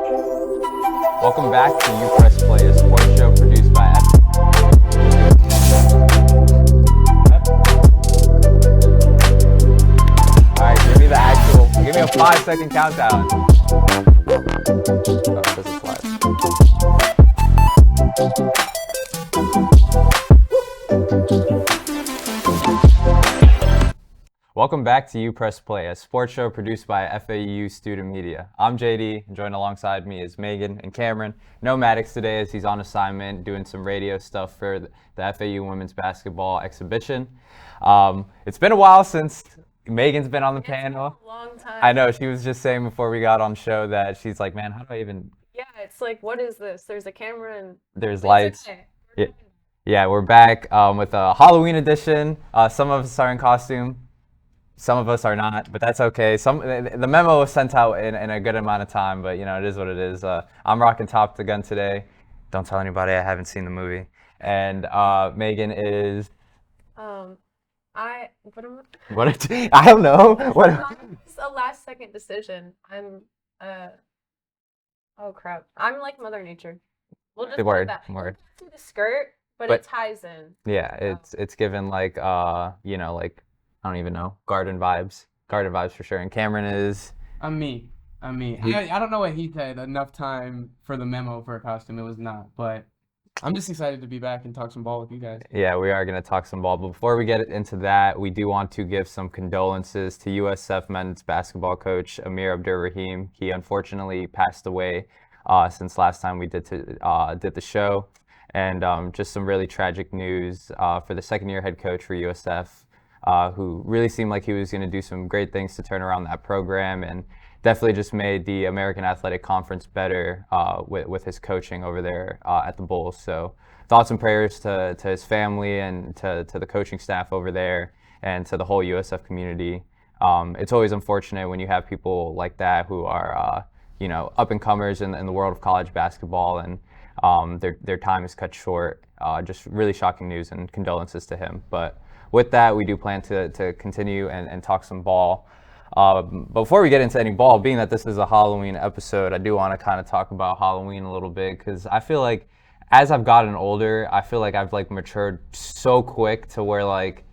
Welcome back to UPress Play, a sports show produced by Alright, give me a 5-second countdown. Oh, this is live. Welcome back to UPress Play, a sports show produced by FAU Student Media. I'm JD, and joined alongside me is Megan and Cameron. No Maddox today as he's on assignment doing some radio stuff for the FAU women's basketball exhibition. It's been a while since Megan's been on the panel. Been a long time. I know, she was just saying before we got on show that she's like, man, how do I even... Yeah, it's like, what is this? There's a camera and... There's lights. Yeah, we're back with a Halloween edition. Some of us are in costume. Some of us are not, but that's okay. The memo was sent out in a good amount of time, but you know, it is what it is. I'm rocking Top the Gun today. Don't tell anybody, I haven't seen the movie. And Megan is... What I don't know. What? It's a last second decision. I'm oh crap. I'm like Mother Nature. We'll just Word. Do the skirt, but it ties in. Yeah, it's given like you know, like I don't even know, garden vibes for sure. And Cameron is... I'm me. I don't know what he said, enough time for the memo for a costume. It was not, but I'm just excited to be back and talk some ball with you guys. Yeah, we are going to talk some ball. But before we get into that, we do want to give some condolences to USF men's basketball coach Amir Abdur-Rahim. He unfortunately passed away since last time we did the show. And just some really tragic news for the second-year head coach for USF. Who really seemed like he was going to do some great things to turn around that program, and definitely just made the American Athletic Conference better with his coaching over there at the Bulls. So thoughts and prayers to his family and to the coaching staff over there and to the whole USF community. It's always unfortunate when you have people like that who are you know, up-and-comers in the world of college basketball, and their time is cut short. Just really shocking news, and condolences to him. But with that, we do plan to continue and talk some ball. Before we get into any ball, being that this is a Halloween episode, I do want to kind of talk about Halloween a little bit, because I feel like as I've gotten older, I feel like I've like matured so quick to where like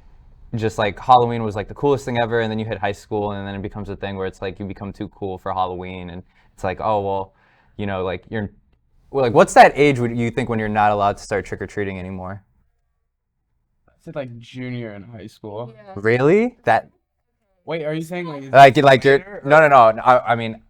just like Halloween was like the coolest thing ever, and then you hit high school and then it becomes a thing where it's like you become too cool for Halloween, and it's like, oh well, you know, like what's that age would you think when you're not allowed to start trick-or-treating anymore? I said like junior in high school. Yeah. Really? That... Wait, are you saying like you're no? I mean,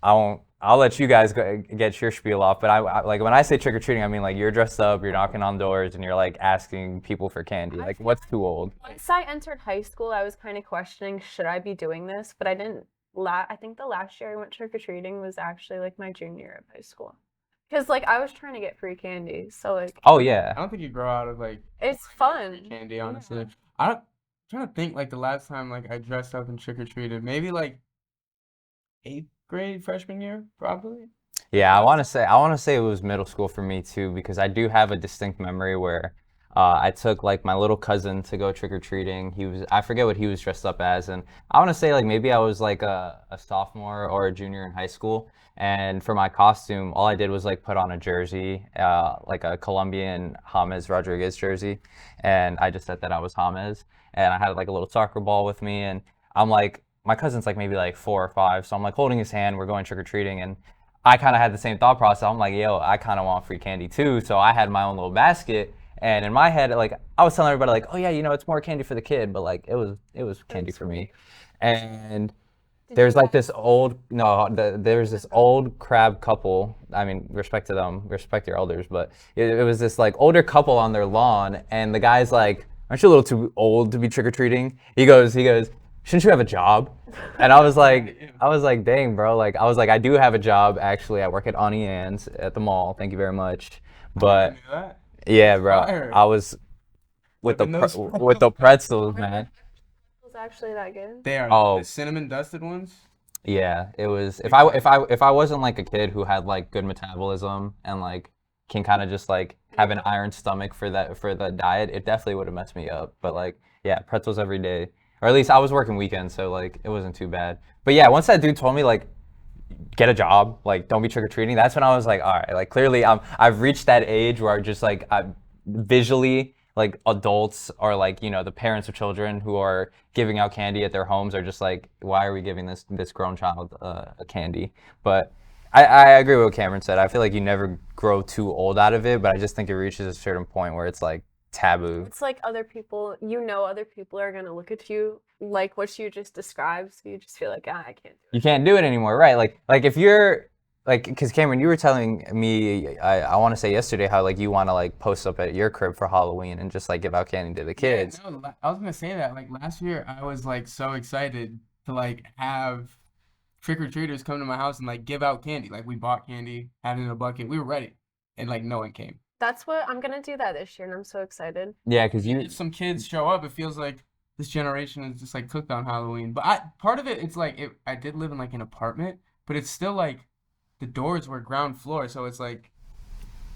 I'll let you guys get your spiel off, but I like when I say trick or treating, I mean like you're dressed up, you're knocking on doors, and you're like asking people for candy. Like, what's too old? Once I entered high school, I was kind of questioning, should I be doing this? But I didn't. I think the last year I went trick or treating was actually like my junior year of high school. Because, like, I was trying to get free candy, so, like... Oh, yeah. I don't think you grow out of, like... It's fun. Candy, honestly. Yeah. I'm trying to think, like, the last time, like, I dressed up and trick-or-treated. Maybe, like, 8th grade, freshman year, probably. Yeah, I want to say it was middle school for me, too, because I do have a distinct memory where I took, like, my little cousin to go trick-or-treating. I forget what he was dressed up as, and I want to say, like, maybe I was, like, a sophomore or a junior in high school. And for my costume, all I did was like put on a jersey, like a Colombian James Rodriguez jersey. And I just said that I was James. And I had like a little soccer ball with me. And I'm like, my cousin's like maybe like 4 or 5. So I'm like holding his hand, we're going trick-or-treating. And I kind of had the same thought process. I'm like, yo, I kind of want free candy too. So I had my own little basket. And in my head, like I was telling everybody like, oh yeah, you know, it's more candy for the kid. But like it was candy for me. And... There's like this old, there's this old crab couple. I mean, respect to them, respect your elders, but it was this like older couple on their lawn, and the guy's like, aren't you a little too old to be trick-or-treating? He goes, shouldn't you have a job? And I was like, dang, bro. Like, I was like, I do have a job, actually. I work at Auntie Anne's at the mall. Thank you very much. But yeah, bro, I was with the pretzels, man. Actually that good? They are the cinnamon dusted ones. Yeah, it was. If I wasn't like a kid who had like good metabolism and like can kind of just like have an iron stomach for the diet, it definitely would have messed me up. But like, yeah, pretzels every day, or at least I was working weekends, so like it wasn't too bad. But yeah, once that dude told me like get a job, like don't be trick-or-treating. That's when I was like, all right, like clearly I've reached that age where I just like I visually like adults or like, you know, the parents of children who are giving out candy at their homes are just like, why are we giving this grown child a candy? But I agree with what Cameron said. I feel like you never grow too old out of it, but I just think it reaches a certain point where it's like taboo. It's like other people, other people are gonna look at you like what you just described, so you just feel like, I can't do it. You can't do it anymore, right? Like if you're like, because Cameron, you were telling me, I want to say yesterday how like you want to like post up at your crib for Halloween and just like give out candy to the kids. Yeah, no, I was gonna say that. Like last year, I was like so excited to like have trick-or-treaters come to my house and like give out candy. Like we bought candy, had it in a bucket. We were ready, and like no one came. That's what I'm gonna do that this year, and I'm so excited. Yeah, because If some kids show up, it feels like this generation is just like cooked on Halloween. But part of it, it's like I did live in like an apartment, but it's still like the doors were ground floor, so it's like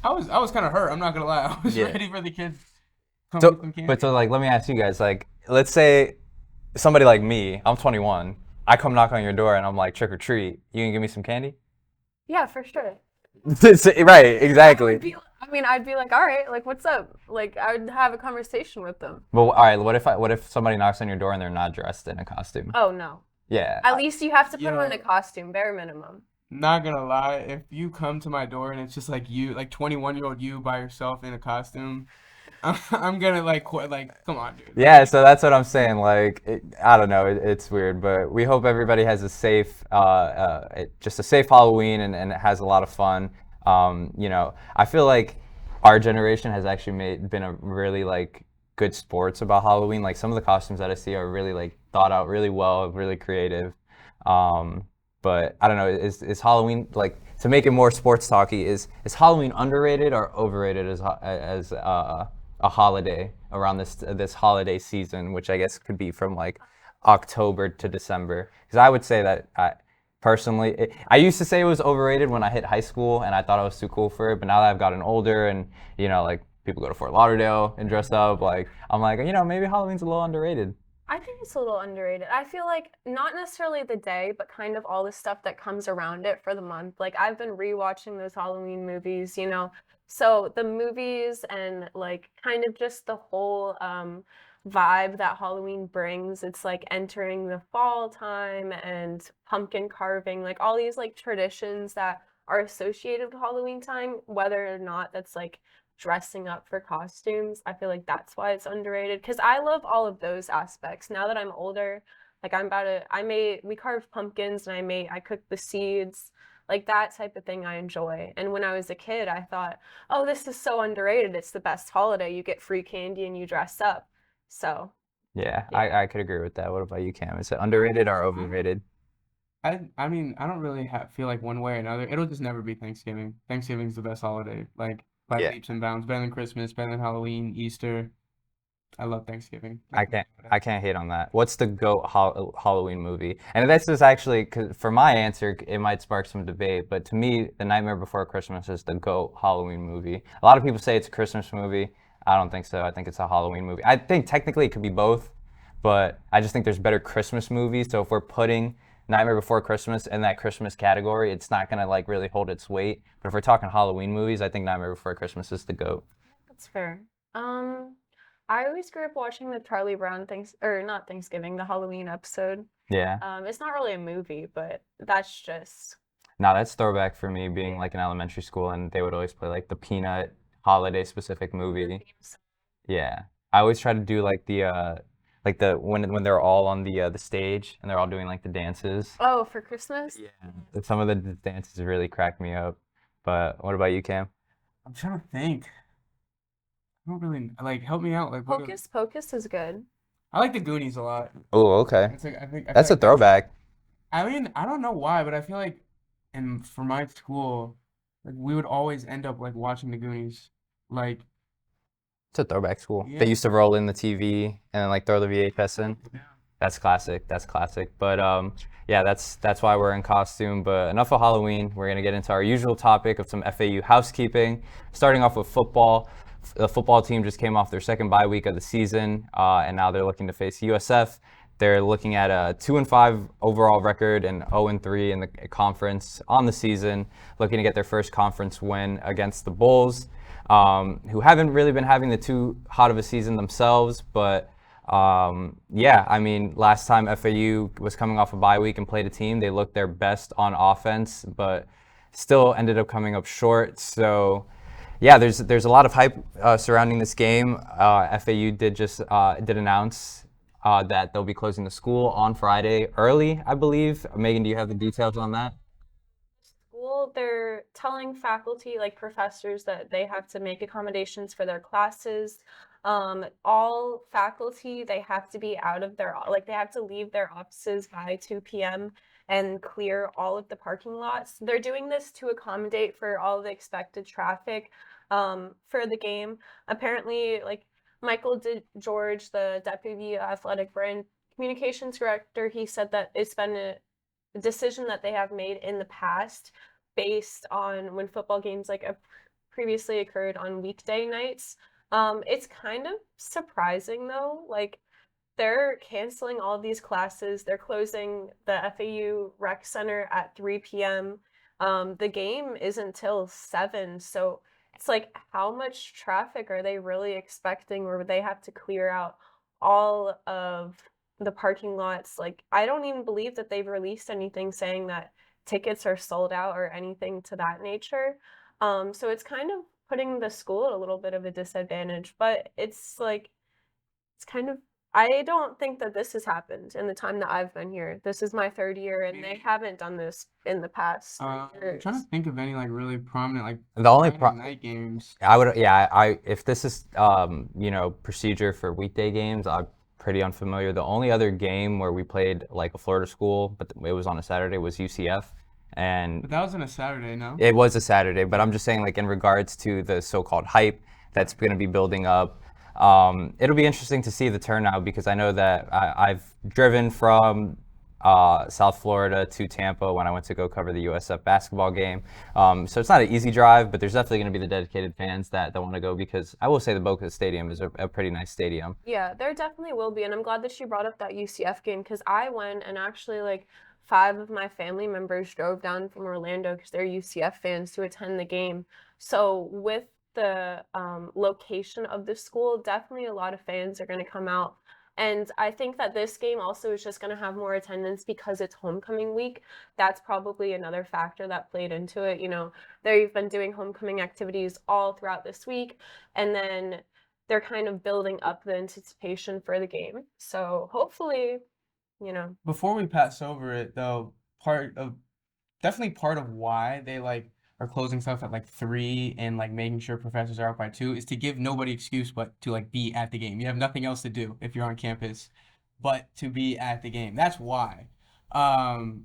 I was kind of hurt. I'm not gonna lie. I was Yeah. ready for the kids to come So, get some candy. but so like, let me ask you guys, like, let's say somebody like me, I'm 21, I come knock on your door and I'm like, trick or treat, you can give me some candy? Yeah, for sure. Right, exactly. I'd be like, all right, like, what's up? Like, I would have a conversation with them. But all right, what if somebody knocks on your door and they're not dressed in a costume? Oh no. Yeah. At least you have to put You them in a know- costume, bare minimum. Not gonna lie, if you come to my door and it's just like you, like 21-year-old you by yourself in a costume, I'm gonna like quit. Like, come on, dude. Yeah, so that's what I'm saying. Like, I don't know, it's weird, but we hope everybody has a safe, just a safe Halloween and it has a lot of fun. You know, I feel like our generation has actually been a really like good sports about Halloween. Like some of the costumes that I see are really like thought out really well, really creative. But I don't know, is Halloween, like, to make it more sports talky, is Halloween underrated or overrated as a holiday around this holiday season, which I guess could be from like October to December? Because I would say that personally, I used to say it was overrated when I hit high school and I thought I was too cool for it, but now that I've gotten older and, you know, like people go to Fort Lauderdale and dress up, like I'm like, you know, maybe Halloween's a little underrated. I think it's a little underrated. I feel like not necessarily the day, but kind of all the stuff that comes around it for the month. Like I've been rewatching those Halloween movies, So the movies and like kind of just the whole vibe that Halloween brings. It's like entering the fall time and pumpkin carving, like all these like traditions that are associated with Halloween time, whether or not that's like dressing up for costumes. I feel like that's why it's underrated because I love all of those aspects. Now that I'm older, like we carved pumpkins and I cooked the seeds, like that type of thing I enjoy. And when I was a kid, I thought, oh, this is so underrated. It's the best holiday. You get free candy and you dress up. So. Yeah, Yeah. I could agree with that. What about you, Cam? Is it underrated or overrated? I mean, I don't really feel like one way or another. It'll just never be Thanksgiving. Thanksgiving's the best holiday, like by Yeah. leaps and bounds. Better than Christmas, better than Halloween, Easter. I love Thanksgiving. I can't hate on that. What's the GOAT Halloween movie? And this is actually, 'cause for my answer, it might spark some debate, but to me, The Nightmare Before Christmas is the GOAT Halloween movie. A lot of people say it's a Christmas movie. I don't think so. I think it's a Halloween movie. I think technically it could be both, but I just think there's better Christmas movies. So if we're putting Nightmare Before Christmas in that Christmas category, it's not gonna like really hold its weight. But if we're talking Halloween movies, I think Nightmare Before Christmas is the GOAT. That's fair. I always grew up watching the Charlie Brown not Thanksgiving, the Halloween episode. Yeah. It's not really a movie, but that's just. Now that's throwback for me being like in elementary school and they would always play like the Peanut holiday specific movie. Yeah. I always try to do like when they're all on the stage and they're all doing like the dances. Oh, for Christmas? Yeah. Some of the dances really crack me up. But what about you, Cam? I'm trying to think. I don't really like. Help me out. Like, what Hocus Pocus is good. I like the Goonies a lot. Oh, okay. It's like I feel That's a like throwback. I mean, I don't know why, but I feel like, and for my school, like we would always end up like watching the Goonies. Like, It's a throwback school. Yeah. They used to roll in the TV and then like throw the VHS in. yeah. That's classic. That's classic. But yeah, that's why we're in costume. But enough of Halloween. We're gonna get into our usual topic of some FAU housekeeping. Starting off with football. The football team just came off their second bye week of the season, and now they're looking to face USF They're looking at a 2-5 overall record and 0-3 in the conference on the season, looking to get their first conference win against the Bulls, who haven't really been having the too hot of a season themselves. But yeah, I mean, last time FAU was coming off a bye week and played a team, they looked their best on offense, but still ended up coming up short. So yeah, there's a lot of hype surrounding this game. FAU did announce that they'll be closing the school on Friday early, I believe. Megan, do you have the details on that? School, they're telling faculty, like professors, that they have to make accommodations for their classes. All faculty, they have to be out of their, like they have to leave their offices by 2 p.m. and clear all of the parking lots. They're doing this to accommodate for all the expected traffic for the game. Apparently, like Michael George, the deputy athletic brand communications director, he said that it's been a decision that they have made in the past based on when football games like previously occurred on weekday nights. It's kind of surprising though, like they're canceling all these classes. They're closing the FAU Rec Center at 3 p.m. The game isn't till 7, so it's like, how much traffic are they really expecting where they have to clear out all of the parking lots? Like, I don't even believe that they've released anything saying that tickets are sold out or anything to that nature. So it's kind of putting the school at a little bit of a disadvantage, but it's like, it's kind of, I don't think that this has happened in the time that I've been here. This is my 3rd year, and they haven't done this in the past 3 I'm years. trying to think of any like really prominent like The only Friday night games. I if this is procedure for weekday games, I'm pretty unfamiliar. The only other game where we played like a Florida school, but it was on a Saturday, was UCF, and But that was on a Saturday, no? it was a Saturday. But I'm just saying, like in regards to the so-called hype that's going to be building up, it'll be interesting to see the turnout, because I know that I've driven from South Florida to Tampa when I went to go cover the USF basketball game. So it's not an easy drive, but there's definitely going to be the dedicated fans that want to go, because I will say the Boca Stadium is a pretty nice stadium. Yeah, there definitely will be, and I'm glad that you brought up that UCF game, because I went and actually like 5 of my family members drove down from Orlando because they're UCF fans to attend the game. So with the location of the school, definitely a lot of fans are going to come out. And I think that this game also is just going to have more attendance because it's homecoming week. That's probably another factor that played into it. You know, they've been doing homecoming activities all throughout this week, and then they're kind of building up the anticipation for the game. So hopefully, you know. Before we pass over it though, definitely part of why they like are closing stuff at like 3 and like making sure professors are out by 2 is to give nobody excuse but to like be at the game. You have nothing else to do if you're on campus but to be at the game. That's why.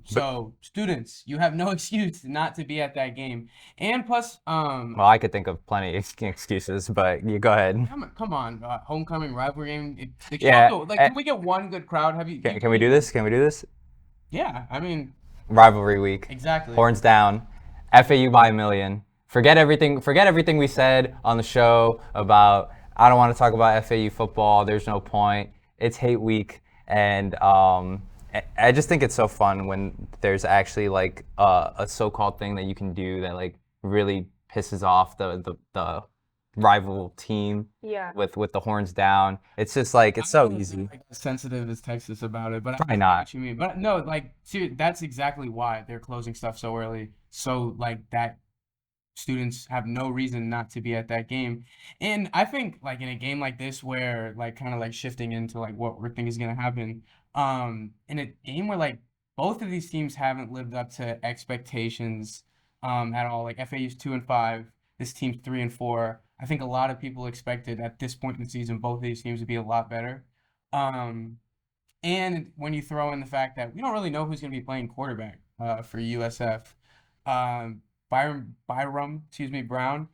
So students, you have no excuse not to be at that game. And plus, Well, I could think of plenty of excuses, but you go ahead. come on, homecoming rivalry game. Yeah, Can we get one good crowd? Can we do this? Can we do this? Yeah, I mean, Rivalry week. exactly. Horns down. FAU by a million. Forget everything we said on the show about, I don't want to talk about FAU football. There's no point. It's hate week. And I just think it's so fun when there's actually like a so-called thing that you can do that like really pisses off the rival team. Yeah. With the horns down. It's just like, it's so easy. Like, as sensitive as Texas about it, but Probably I know not. what you mean. But no, like, seriously, that's exactly why they're closing stuff so early, so like that students have no reason not to be at that game. And I think like in a game like this, where like kind of like shifting into like what we think is gonna happen, in a game where like both of these teams haven't lived up to expectations at all. Like FAU's 2-5, this team's 3-4. I think a lot of people expected at this point in the season both of these teams to be a lot better. And when you throw in the fact that we don't really know who's going to be playing quarterback for USF, Byram, Brown,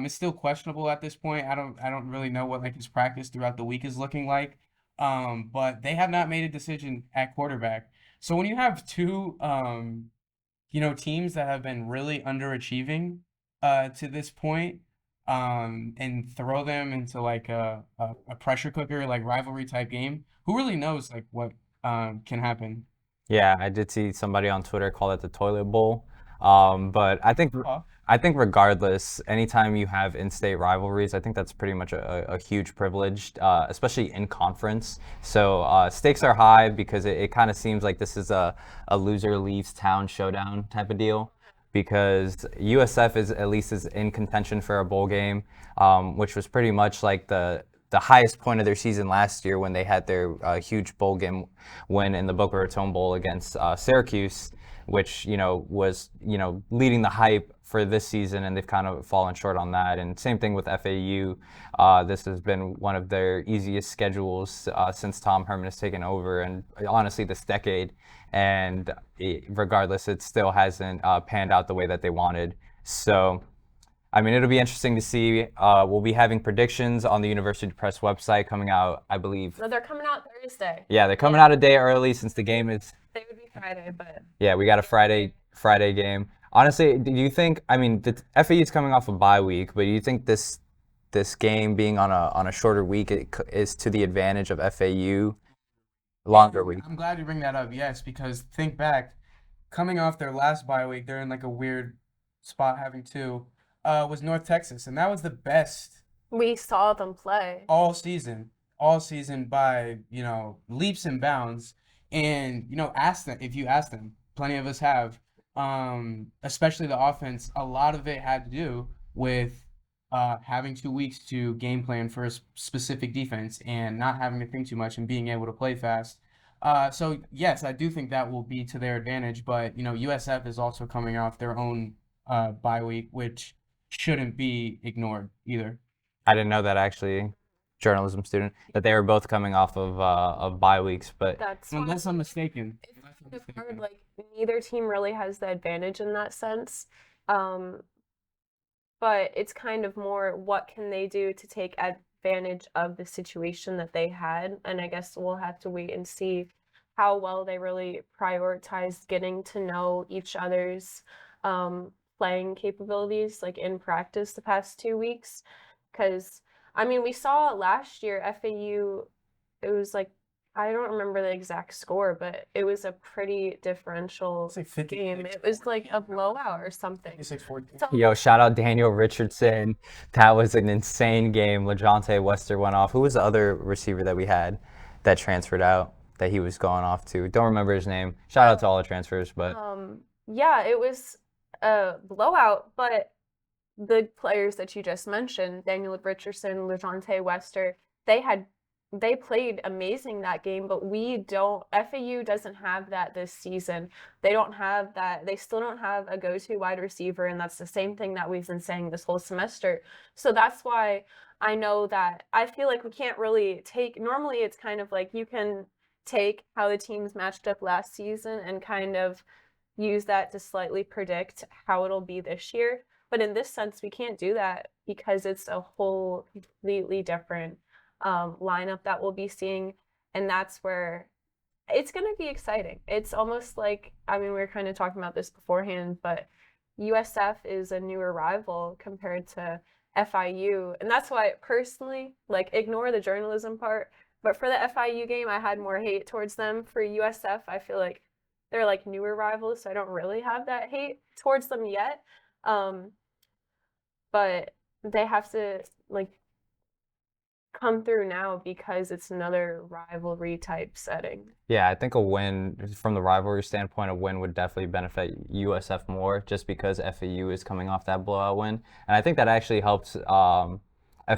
is still questionable at this point. I don't really know what like his practice throughout the week is looking like. But they have not made a decision at quarterback. So when you have two teams that have been really underachieving to this point, and throw them into like a pressure cooker, like rivalry type game, who really knows like what can happen. Yeah, I did see somebody on Twitter call it the toilet bowl. But Oh. I think regardless, anytime you have in-state rivalries, I think that's pretty much a huge privilege, especially in conference. So stakes are high because it kind of seems like this is a loser leaves town showdown type of deal. Because USF is at least is in contention for a bowl game, which was pretty much like the highest point of their season last year when they had their huge bowl game win in the Boca Raton Bowl against Syracuse, which was leading the hype for this season, and they've kind of fallen short on that. And same thing with FAU. This has been one of their easiest schedules since Tom Herman has taken over, and honestly, this decade. And regardless, it still hasn't panned out the way that they wanted. So, I mean, it'll be interesting to see. We'll be having predictions on the University Press website coming out, I believe. No, they're coming out Thursday. Yeah, they're coming out a day early since the game is. They would be Friday, but Yeah, we got a Friday game. Honestly, do you think? I mean, the FAU is coming off a bye week, but do you think this game being on a shorter week is to the advantage of FAU? Longer week. I'm glad you bring that up. Yes, because think back, coming off their last bye week, they're in like a weird spot having two. Was North Texas, and that was the best we saw them play. all season by leaps and bounds. And ask them if you ask them. Plenty of us have. Especially the offense. A lot of it had to do with having 2 weeks to game plan for a specific defense and not having to think too much and being able to play fast. So yes, I do think that will be to their advantage. But USF is also coming off their own bye week, which shouldn't be ignored either. I didn't know that actually, journalism student, that they were both coming off of bye weeks, but That's Unless I'm mistaken. it's kind of hard. Like neither team really has the advantage in that sense. But it's kind of more what can they do to take advantage of the situation that they had, and I guess we'll have to wait and see how well they really prioritize getting to know each other's playing capabilities like in practice the past 2 weeks. Because I mean, we saw last year FAU, it was like I don't remember the exact score, but it was a pretty differential It's like 50, game. It was like a blowout or something. 56-14. So yo, shout out Daniel Richardson. That was an insane game. LaJohntay Wester went off. Who was the other receiver that we had that transferred out that he was going off to? Don't remember his name. Shout out to all the transfers, but yeah, it was a blowout, but the players that you just mentioned, Daniel Richardson, LaJohntay Wester, they played amazing that game, but FAU doesn't have that this season. They don't have that. They still don't have a go-to wide receiver, and that's the same thing that we've been saying this whole semester. So that's why I know that I feel like we can't really normally it's kind of like you can take how the teams matched up last season and kind of use that to slightly predict how it'll be this year. But in this sense, we can't do that because it's a whole completely different lineup that we'll be seeing. And that's where it's going to be exciting. It's almost like, I mean, we were kind of talking about this beforehand, but USF is a newer rival compared to FIU. And that's why personally, like, ignore the journalism part. But for the FIU game, I had more hate towards them. For USF, I feel like they're like newer rivals, so I don't really have that hate towards them yet. But they have to like come through now because it's another rivalry type setting. yeah, I think a win from the rivalry standpoint, a win would definitely benefit USF more just because FAU is coming off that blowout win. And I think that actually helps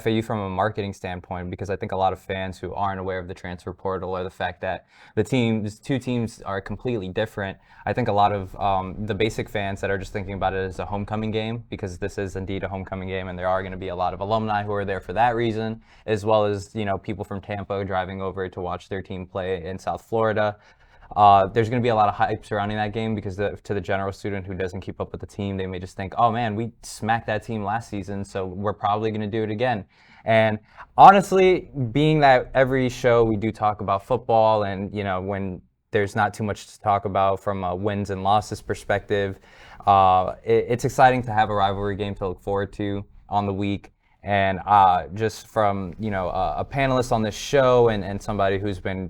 FAU from a marketing standpoint because I think a lot of fans who aren't aware of the transfer portal or the fact that the two teams are completely different. I think a lot of the basic fans that are just thinking about it as a homecoming game, because this is indeed a homecoming game and there are going to be a lot of alumni who are there for that reason, as well as people from Tampa driving over to watch their team play in South Florida. There's going to be a lot of hype surrounding that game because to the general student who doesn't keep up with the team, they may just think, oh man, we smacked that team last season, so we're probably going to do it again. And honestly, being that every show we do talk about football and, when there's not too much to talk about from a wins and losses perspective, it's exciting to have a rivalry game to look forward to on the week. And just from, a panelist on this show and somebody who's been,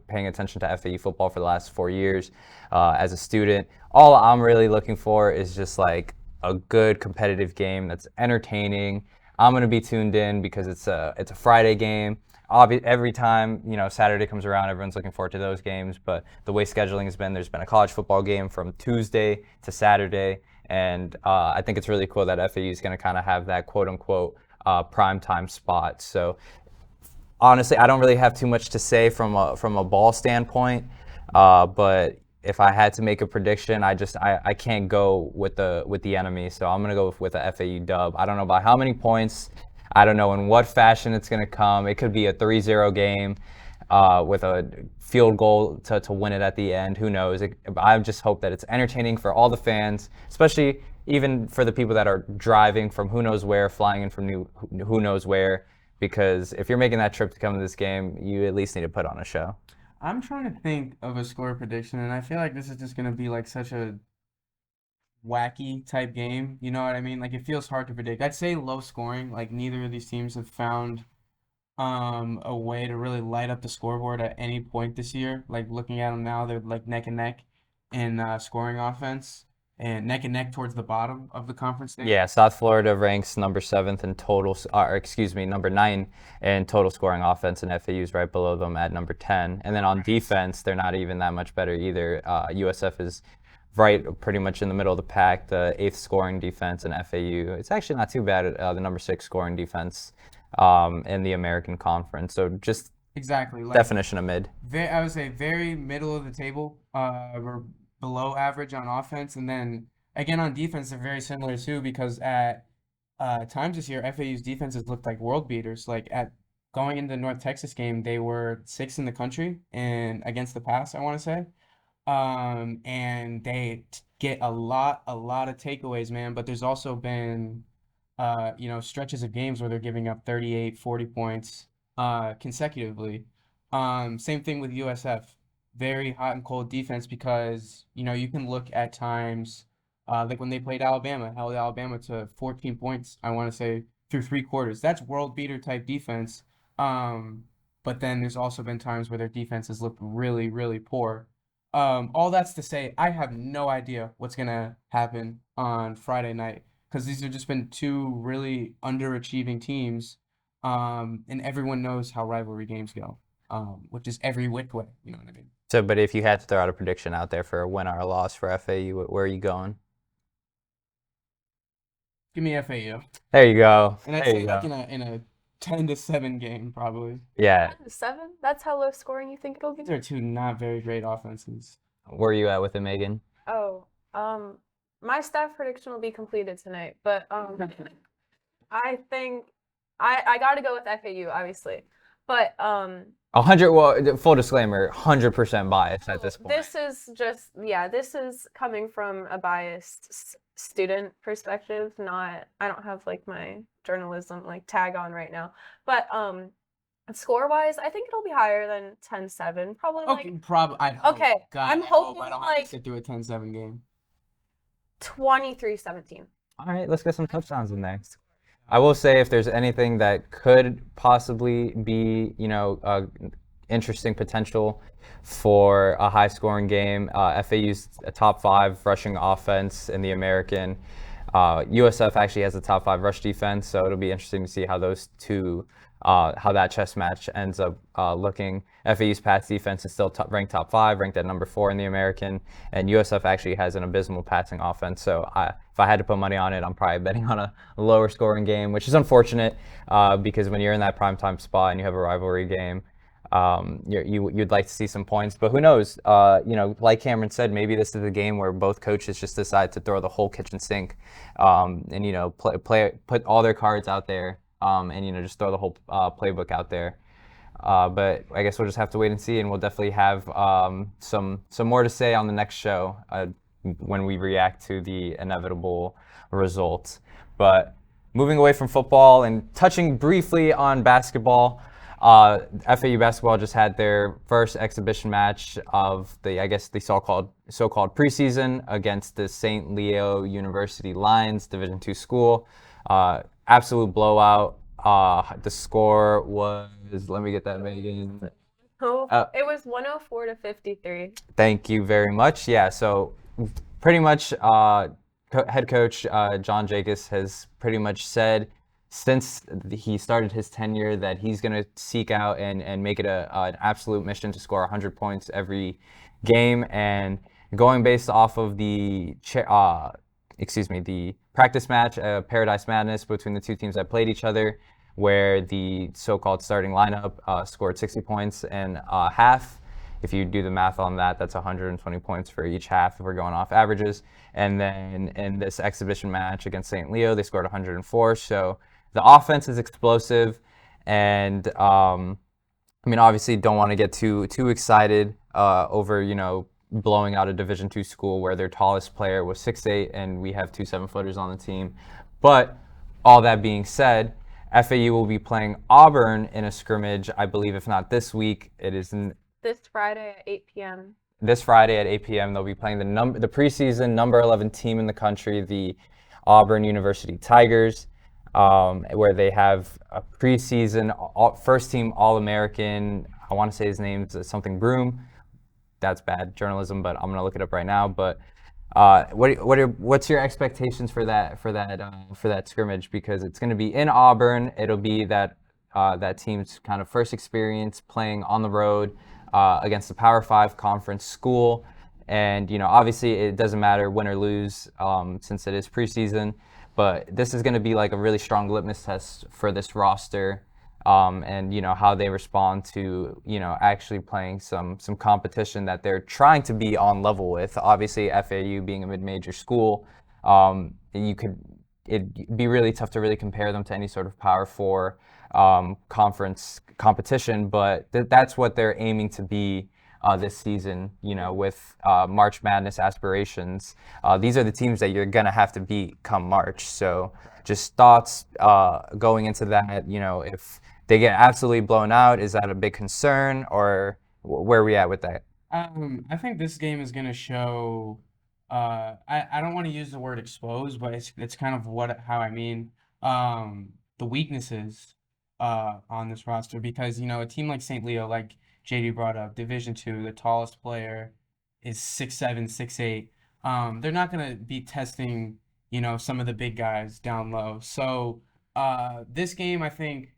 paying attention to FAU football for the last 4 years as a student, all I'm really looking for is just like a good competitive game that's entertaining. I'm going to be tuned in because it's a Friday game. Every time, Saturday comes around, everyone's looking forward to those games. But the way scheduling has been, there's been a college football game from Tuesday to Saturday. And I think it's really cool that FAU is going to kind of have that quote unquote primetime spot. So honestly, I don't really have too much to say from a ball standpoint. But if I had to make a prediction, I can't go with the enemy. So I'm going to go with a FAU dub. I don't know by how many points. I don't know in what fashion it's going to come. It could be a 3-0 game with a field goal to win it at the end. Who knows? I just hope that it's entertaining for all the fans, especially even for the people that are driving from who knows where, flying in from who knows where. Because if you're making that trip to come to this game, you at least need to put on a show. I'm trying to think of a score prediction, and I feel like this is just going to be like such a wacky type game. You know what I mean? Like, it feels hard to predict. I'd say low scoring. Like, neither of these teams have found a way to really light up the scoreboard at any point this year. Like, looking at them now, they're like neck and neck in scoring offense and neck towards the bottom of the conference standings. Yeah, South Florida ranks number 7th in total, number 9 in total scoring offense, and FAU's right below them at number 10. And then on defense, they're not even that much better either. USF is right pretty much in the middle of the pack, the 8th scoring defense, and FAU, it's actually not too bad at the number 6 scoring defense in the American Conference. So just exactly like, definition of mid. I would say very middle of the table. We're below average on offense, and then again on defense they're very similar too, because at times this year FAU's defenses looked like world beaters. Like at going into the North Texas game, they were 6th in the country and against the pass, I want to say. And they get a lot of takeaways, man. But there's also been stretches of games where they're giving up 38, 40 points consecutively. Same thing with USF. Very hot and cold defense, because you can look at times like when they played Alabama, held Alabama to 14 points, I want to say, through 3 quarters. That's world beater type defense. But then there's also been times where their defenses looked really, really poor. All that's to say, I have no idea what's gonna happen on Friday night, because these have just been 2 really underachieving teams, and everyone knows how rivalry games go, which is every which way. You know what I mean? So, but if you had to throw out a prediction out there for a win or a loss for FAU, where are you going? Give me FAU. There you go. And I'd There say you like go. in a 10-7 game probably. Yeah. 7? That's how low scoring you think it'll be? These are 2 not very great offenses. Where are you at with it, Megan? Oh, my staff prediction will be completed tonight, but I think I got to go with FAU, obviously, but 100. Well, full disclaimer, 100% biased at this point. this is coming from a biased student perspective. I don't have like my journalism like tag on right now, but score wise, I think it'll be higher than 10-7, probably Okay, like probably. Okay, I'm hoping I don't have like to sit through a 10-7 game. 23-17. All right, let's get some touchdowns in there. I will say, if there's anything that could possibly be, interesting potential for a high-scoring game, FAU's a top 5 rushing offense in the American. USF actually has a top 5 rush defense, so it'll be interesting to see how those two, how that chess match ends up looking. FAU's pass defense is still ranked top 5, ranked at number 4 in the American, and USF actually has an abysmal passing offense. So if I had to put money on it, I'm probably betting on a lower scoring game, which is unfortunate because when you're in that primetime spot and you have a rivalry game, you'd like to see some points, but who knows? Like Cameron said, maybe this is a game where both coaches just decide to throw the whole kitchen sink, and put all their cards out there, and just throw the whole playbook out there. But I guess we'll just have to wait and see, and we'll definitely have some more to say on the next show when we react to the inevitable results. But moving away from football and touching briefly on basketball. FAU basketball just had their first exhibition match of the so-called preseason against the St. Leo University Lions, Division II school. Absolute blowout. The score was, let me get that, Megan. Oh, it was 104 to 53. Thank you very much. Yeah, so pretty much head coach John Jacobs has pretty much said since he started his tenure that he's going to seek out and make it an absolute mission to score 100 points every game. And going based off of the practice match, Paradise Madness between the two teams that played each other, where the so-called starting lineup scored 60 points in half. If you do the math on that, that's 120 points for each half if we're going off averages. And then in this exhibition match against St. Leo, they scored 104. So the offense is explosive. And obviously don't want to get too excited over, blowing out a Division II school where their tallest player was 6'8", and we have 2 7-footers on the team. But all that being said, FAU will be playing Auburn in a scrimmage, I believe, if not this week. It is this Friday at 8 p.m. This Friday at 8 p.m. They'll be playing the preseason number 11 team in the country, the Auburn University Tigers, where they have a preseason first team All-American. I want to say his name's something Broom. That's bad journalism, but I'm gonna look it up right now. But what's your expectations for that scrimmage? Because it's going to be in Auburn. It'll be that team's kind of first experience playing on the road against the Power 5 conference school. And obviously it doesn't matter win or lose since it is preseason. But this is going to be like a really strong litmus test for this roster. And how they respond to actually playing some competition that they're trying to be on level with. Obviously, FAU being a mid-major school, it'd be really tough to really compare them to any sort of Power 4 conference competition. But that's what they're aiming to be this season. With March Madness aspirations, these are the teams that you're gonna have to beat come March. So just thoughts going into that. If they get absolutely blown out, is that a big concern, or where are we at with that? I think this game is going to show, I don't want to use the word expose, but it's kind of how I mean, the weaknesses on this roster, because, a team like St. Leo, like JD brought up, Division II, the tallest player is 6'7", 6'8". They're not going to be testing, some of the big guys down low. So this game, I think,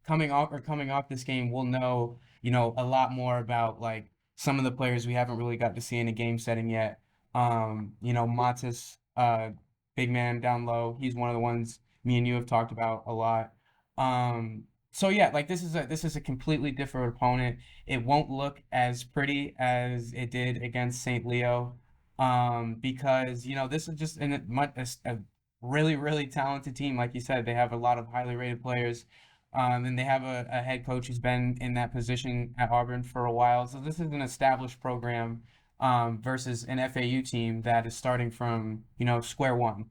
coming off this game, we'll know, a lot more about like some of the players we haven't really got to see in a game setting yet. Matis, big man down low, he's one of the ones me and you have talked about a lot. So yeah, like this is a completely different opponent. It won't look as pretty as it did against St. Leo, because this is just a really, really talented team. Like you said, they have a lot of highly rated players. And they have a head coach who's been in that position at Auburn for a while. So this is an established program versus an FAU team that is starting from, square one.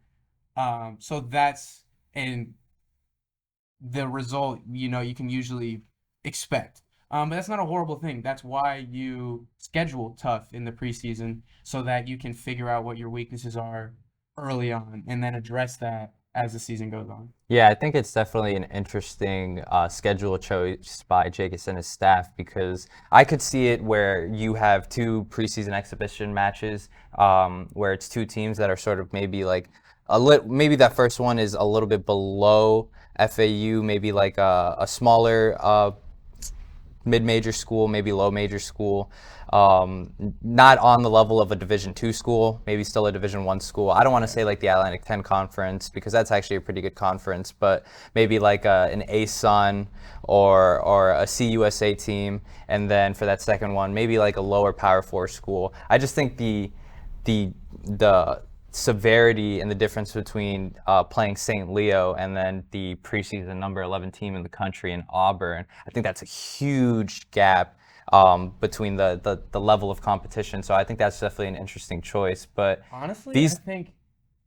So that's the result, you can usually expect. But that's not a horrible thing. That's why you schedule tough in the preseason, so that you can figure out what your weaknesses are early on and then address that as the season goes on. Yeah, I think it's definitely an interesting schedule choice by Jacobs and his staff, because I could see it where you have 2 preseason exhibition matches where it's 2 teams that are sort of maybe like maybe that first one is a little bit below FAU, maybe like a smaller mid-major school, maybe low-major school, not on the level of a Division II school, maybe still a Division I school. I don't want to say like the Atlantic 10 Conference, because that's actually a pretty good conference, but maybe like an ASUN or a CUSA team, and then for that second one, maybe like a lower Power 4 school. I just think the severity and the difference between playing St. Leo and then the preseason number 11 team in the country in Auburn, I think that's a huge gap between the level of competition. So I think that's definitely an interesting choice. But honestly, I think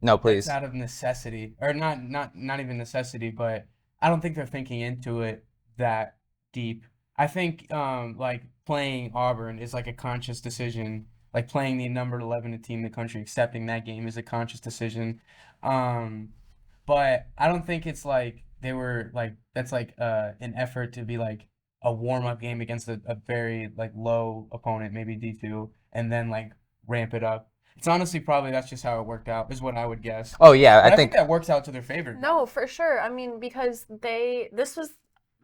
no, please. It's out of necessity, or not even necessity, but I don't think they're thinking into it that deep. I think like playing Auburn is like a conscious decision. Like playing the number 11 team in the country, accepting that game is a conscious decision. But I don't think it's like they were like that's like an effort to be like a warm-up game against a very like low opponent, maybe D2, and then like ramp it up. It's honestly probably that's just how it worked out, is what I would guess. Oh yeah, But I I think think that works out to their favor. No, for sure. I mean, because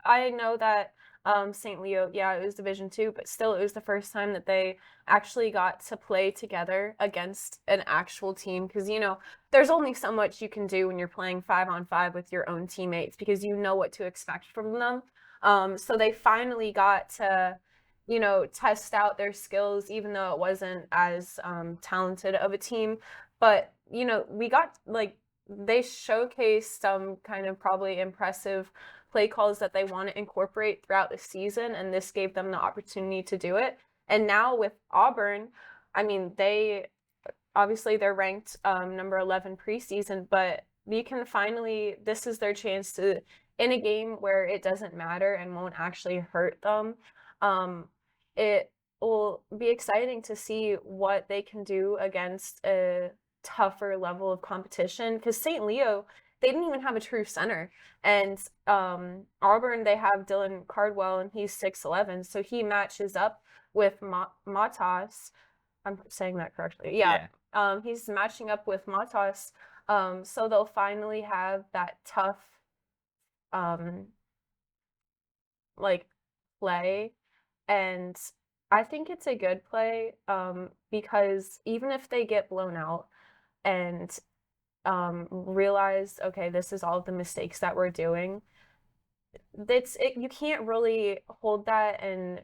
I know that St. Leo, yeah, it was Division 2, but still it was the first time that they actually got to play together against an actual team. Because, there's only so much you can do when you're playing 5-on-5 with your own teammates because you know what to expect from them. So they finally got to, test out their skills, even though it wasn't as talented of a team. But, we got, like, they showcased some kind of probably impressive play calls that they want to incorporate throughout the season, and this gave them the opportunity to do it. And now with Auburn, I mean, they're ranked number 11 preseason, but this is their chance to, in a game where it doesn't matter and won't actually hurt them, it will be exciting to see what they can do against a tougher level of competition, because St. Leo, they didn't even have a true center. And Auburn, they have Dylan Cardwell, and he's 6'11", so he matches up with Matas. I'm saying that correctly. Yeah. He's matching up with Matas, so they'll finally have that tough like play. And I think it's a good play, because even if they get blown out and realize, okay, this is all of the mistakes that we're doing, you can't really hold that and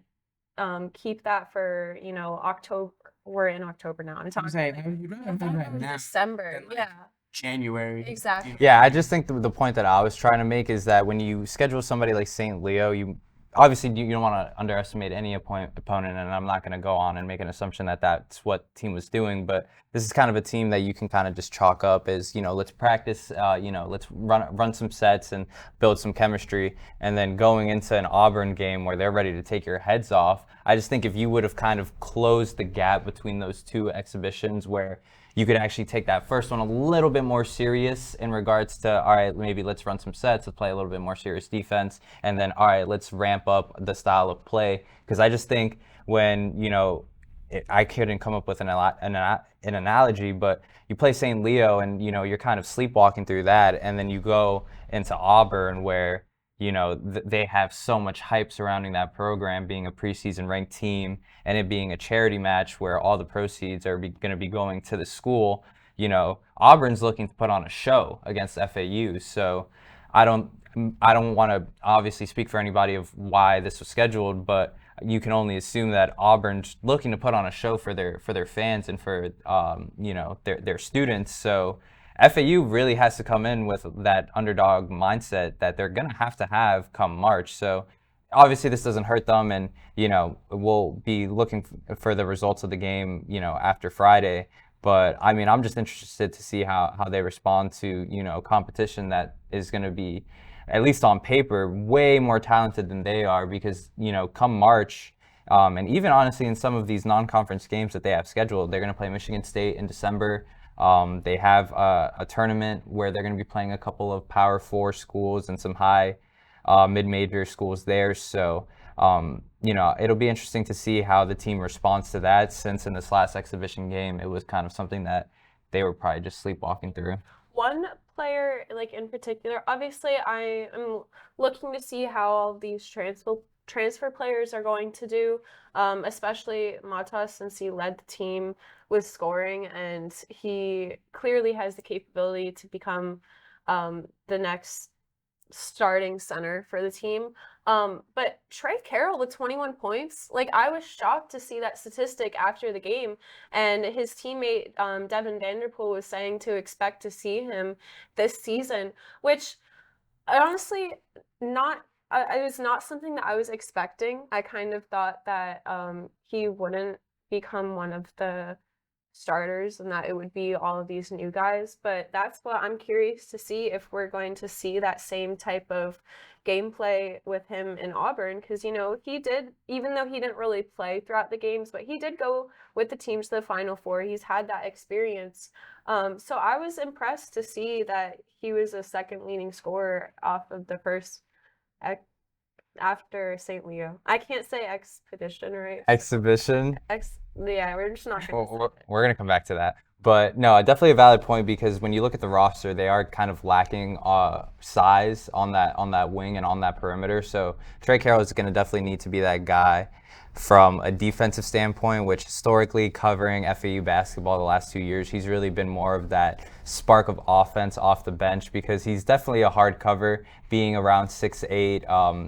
keep that for, October. We're in October now. I'm talking you'd rather have that now December. than, like, Yeah, January. exactly. Yeah, I just think the point that I was trying to make is that when you schedule somebody like St. Leo, you obviously you don't want to underestimate any opponent, and I'm not going to go on and make an assumption that that's what the team was doing, but this is kind of a team that you can kind of just chalk up as, let's practice, let's run some sets and build some chemistry, and then going into an Auburn game where they're ready to take your heads off. I just think if you would have kind of closed the gap between those two exhibitions where you could actually take that first one a little bit more serious in regards to, all right, maybe let's run some sets, let's play a little bit more serious defense, and then, all right, let's ramp up the style of play. Because I just think when, I couldn't come up with an analogy, but you play St. Leo and, you're kind of sleepwalking through that, and then you go into Auburn where, they have so much hype surrounding that program being a preseason ranked team and it being a charity match where all the proceeds are going to be going to the school. Auburn's looking to put on a show against FAU. So I don't want to obviously speak for anybody of why this was scheduled, but you can only assume that Auburn's looking to put on a show for their fans and for their students. So FAU really has to come in with that underdog mindset that they're going to have come March. So obviously this doesn't hurt them, and we'll be looking for the results of the game after Friday. But I mean, I'm just interested to see how they respond to competition that is going to be, at least on paper, way more talented than they are, because come March, and even honestly in some of these non-conference games that they have scheduled, they're going to play Michigan State in December. They have a tournament where they're going to be playing a couple of Power 4 schools and some high mid-major schools there. So, it'll be interesting to see how the team responds to that, since in this last exhibition game, it was kind of something that they were probably just sleepwalking through. One player, like in particular, obviously I am looking to see how all these transfer players are going to do, especially Matas, since he led the team with scoring, and he clearly has the capability to become the next starting center for the team. But Trey Carroll with 21 points, like, I was shocked to see that statistic after the game, and his teammate Devin Vanderpool was saying to expect to see him this season, which honestly it was not something that I was expecting. I kind of thought that he wouldn't become one of the starters and that it would be all of these new guys, but that's what I'm curious to see, if we're going to see that same type of gameplay with him in Auburn, because he did, even though he didn't really play throughout the games, but he did go with the team to the Final Four. He's had that experience, So I was impressed to see that he was a second leading scorer off of the first after St. Leo. I can't say expedition, right? Exhibition. Yeah, we're just not gonna say it. We're gonna come back to that. But no, definitely a valid point because when you look at the roster, they are kind of lacking size on that wing and on that perimeter. So Trey Carroll is gonna definitely need to be that guy from a defensive standpoint, which historically covering FAU basketball the last 2 years, he's really been more of that spark of offense off the bench because he's definitely a hard cover, being around 6'8",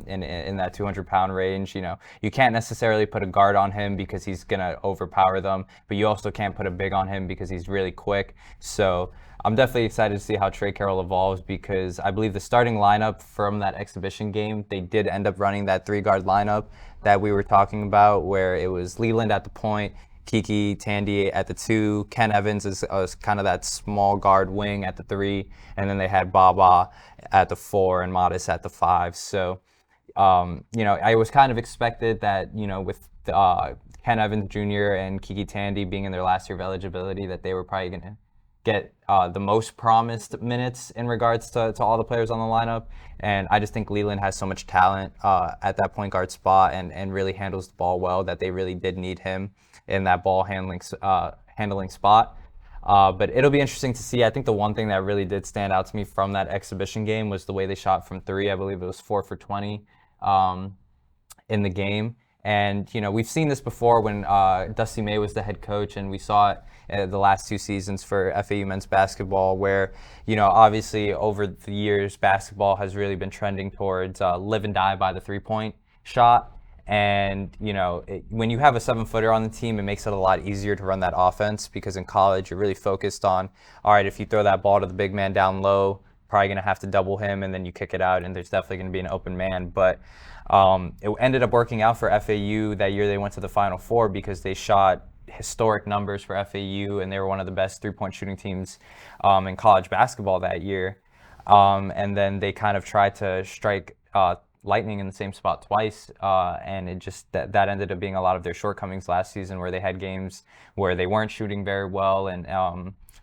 in that 200-pound range. You know, you can't necessarily put a guard on him because he's gonna overpower them, but you also can't put a big on him because he's really quick. So I'm definitely excited to see how Trey Carroll evolves because I believe the starting lineup from that exhibition game, they did end up running that 3-guard lineup that we were talking about where it was Leland at the point, Kiki Tandy at the 2, Ken Evans is kind of that small guard wing at the 3, and then they had Baba at the 4 and Modest at the 5. So, you know, I was kind of expected that, you know, with Ken Evans Jr. and Kiki Tandy being in their last year of eligibility, that they were probably going to get the most promised minutes in regards to all the players on the lineup. And I just think Leland has so much talent at that point guard spot and really handles the ball well that they really did need him in that ball handling spot. But it'll be interesting to see. I think the one thing that really did stand out to me from that exhibition game was the way they shot from 3. I believe it was 4 for 20 in the game. And, you know, we've seen this before when Dusty May was the head coach, and we saw it the last 2 seasons for FAU men's basketball where, you know, obviously over the years, basketball has really been trending towards live and die by the 3-point shot. And, you know, when you have a 7-footer on the team, it makes it a lot easier to run that offense because in college, you're really focused on, all right, if you throw that ball to the big man down low, probably going to have to double him, and then you kick it out, and there's definitely going to be an open man. But it ended up working out for FAU that year. They went to the Final Four because they shot historic numbers for FAU, and they were one of the best 3-point shooting teams in college basketball that year. And then they kind of tried to strike lightning in the same spot twice, and it just that ended up being a lot of their shortcomings last season where they had games where they weren't shooting very well. And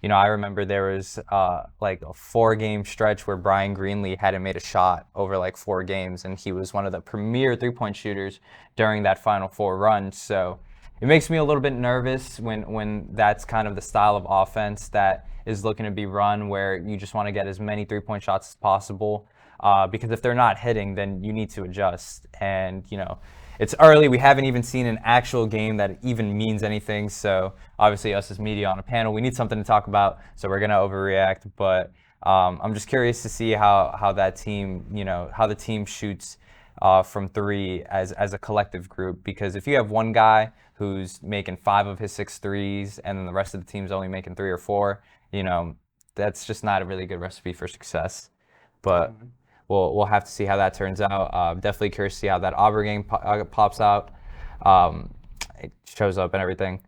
you know, I remember there was like a 4-game stretch where Brian Greenlee hadn't made a shot over like 4 games, and he was one of the premier 3-point shooters during that Final Four run. So it makes me a little bit nervous when that's kind of the style of offense that is looking to be run, where you just want to get as many 3-point shots as possible. Because if they're not hitting, then you need to adjust. And, you know, it's early. We haven't even seen an actual game that even means anything. So obviously us as media on a panel, we need something to talk about. So we're going to overreact. But I'm just curious to see how that team, you know, how the team shoots from 3 as a collective group. Because if you have one guy who's making 5 of his 6 threes and then the rest of the team's only making 3 or 4, you know, that's just not a really good recipe for success. But we'll have to see how that turns out. Definitely curious to see how that Auburn game pops out. It shows up and everything.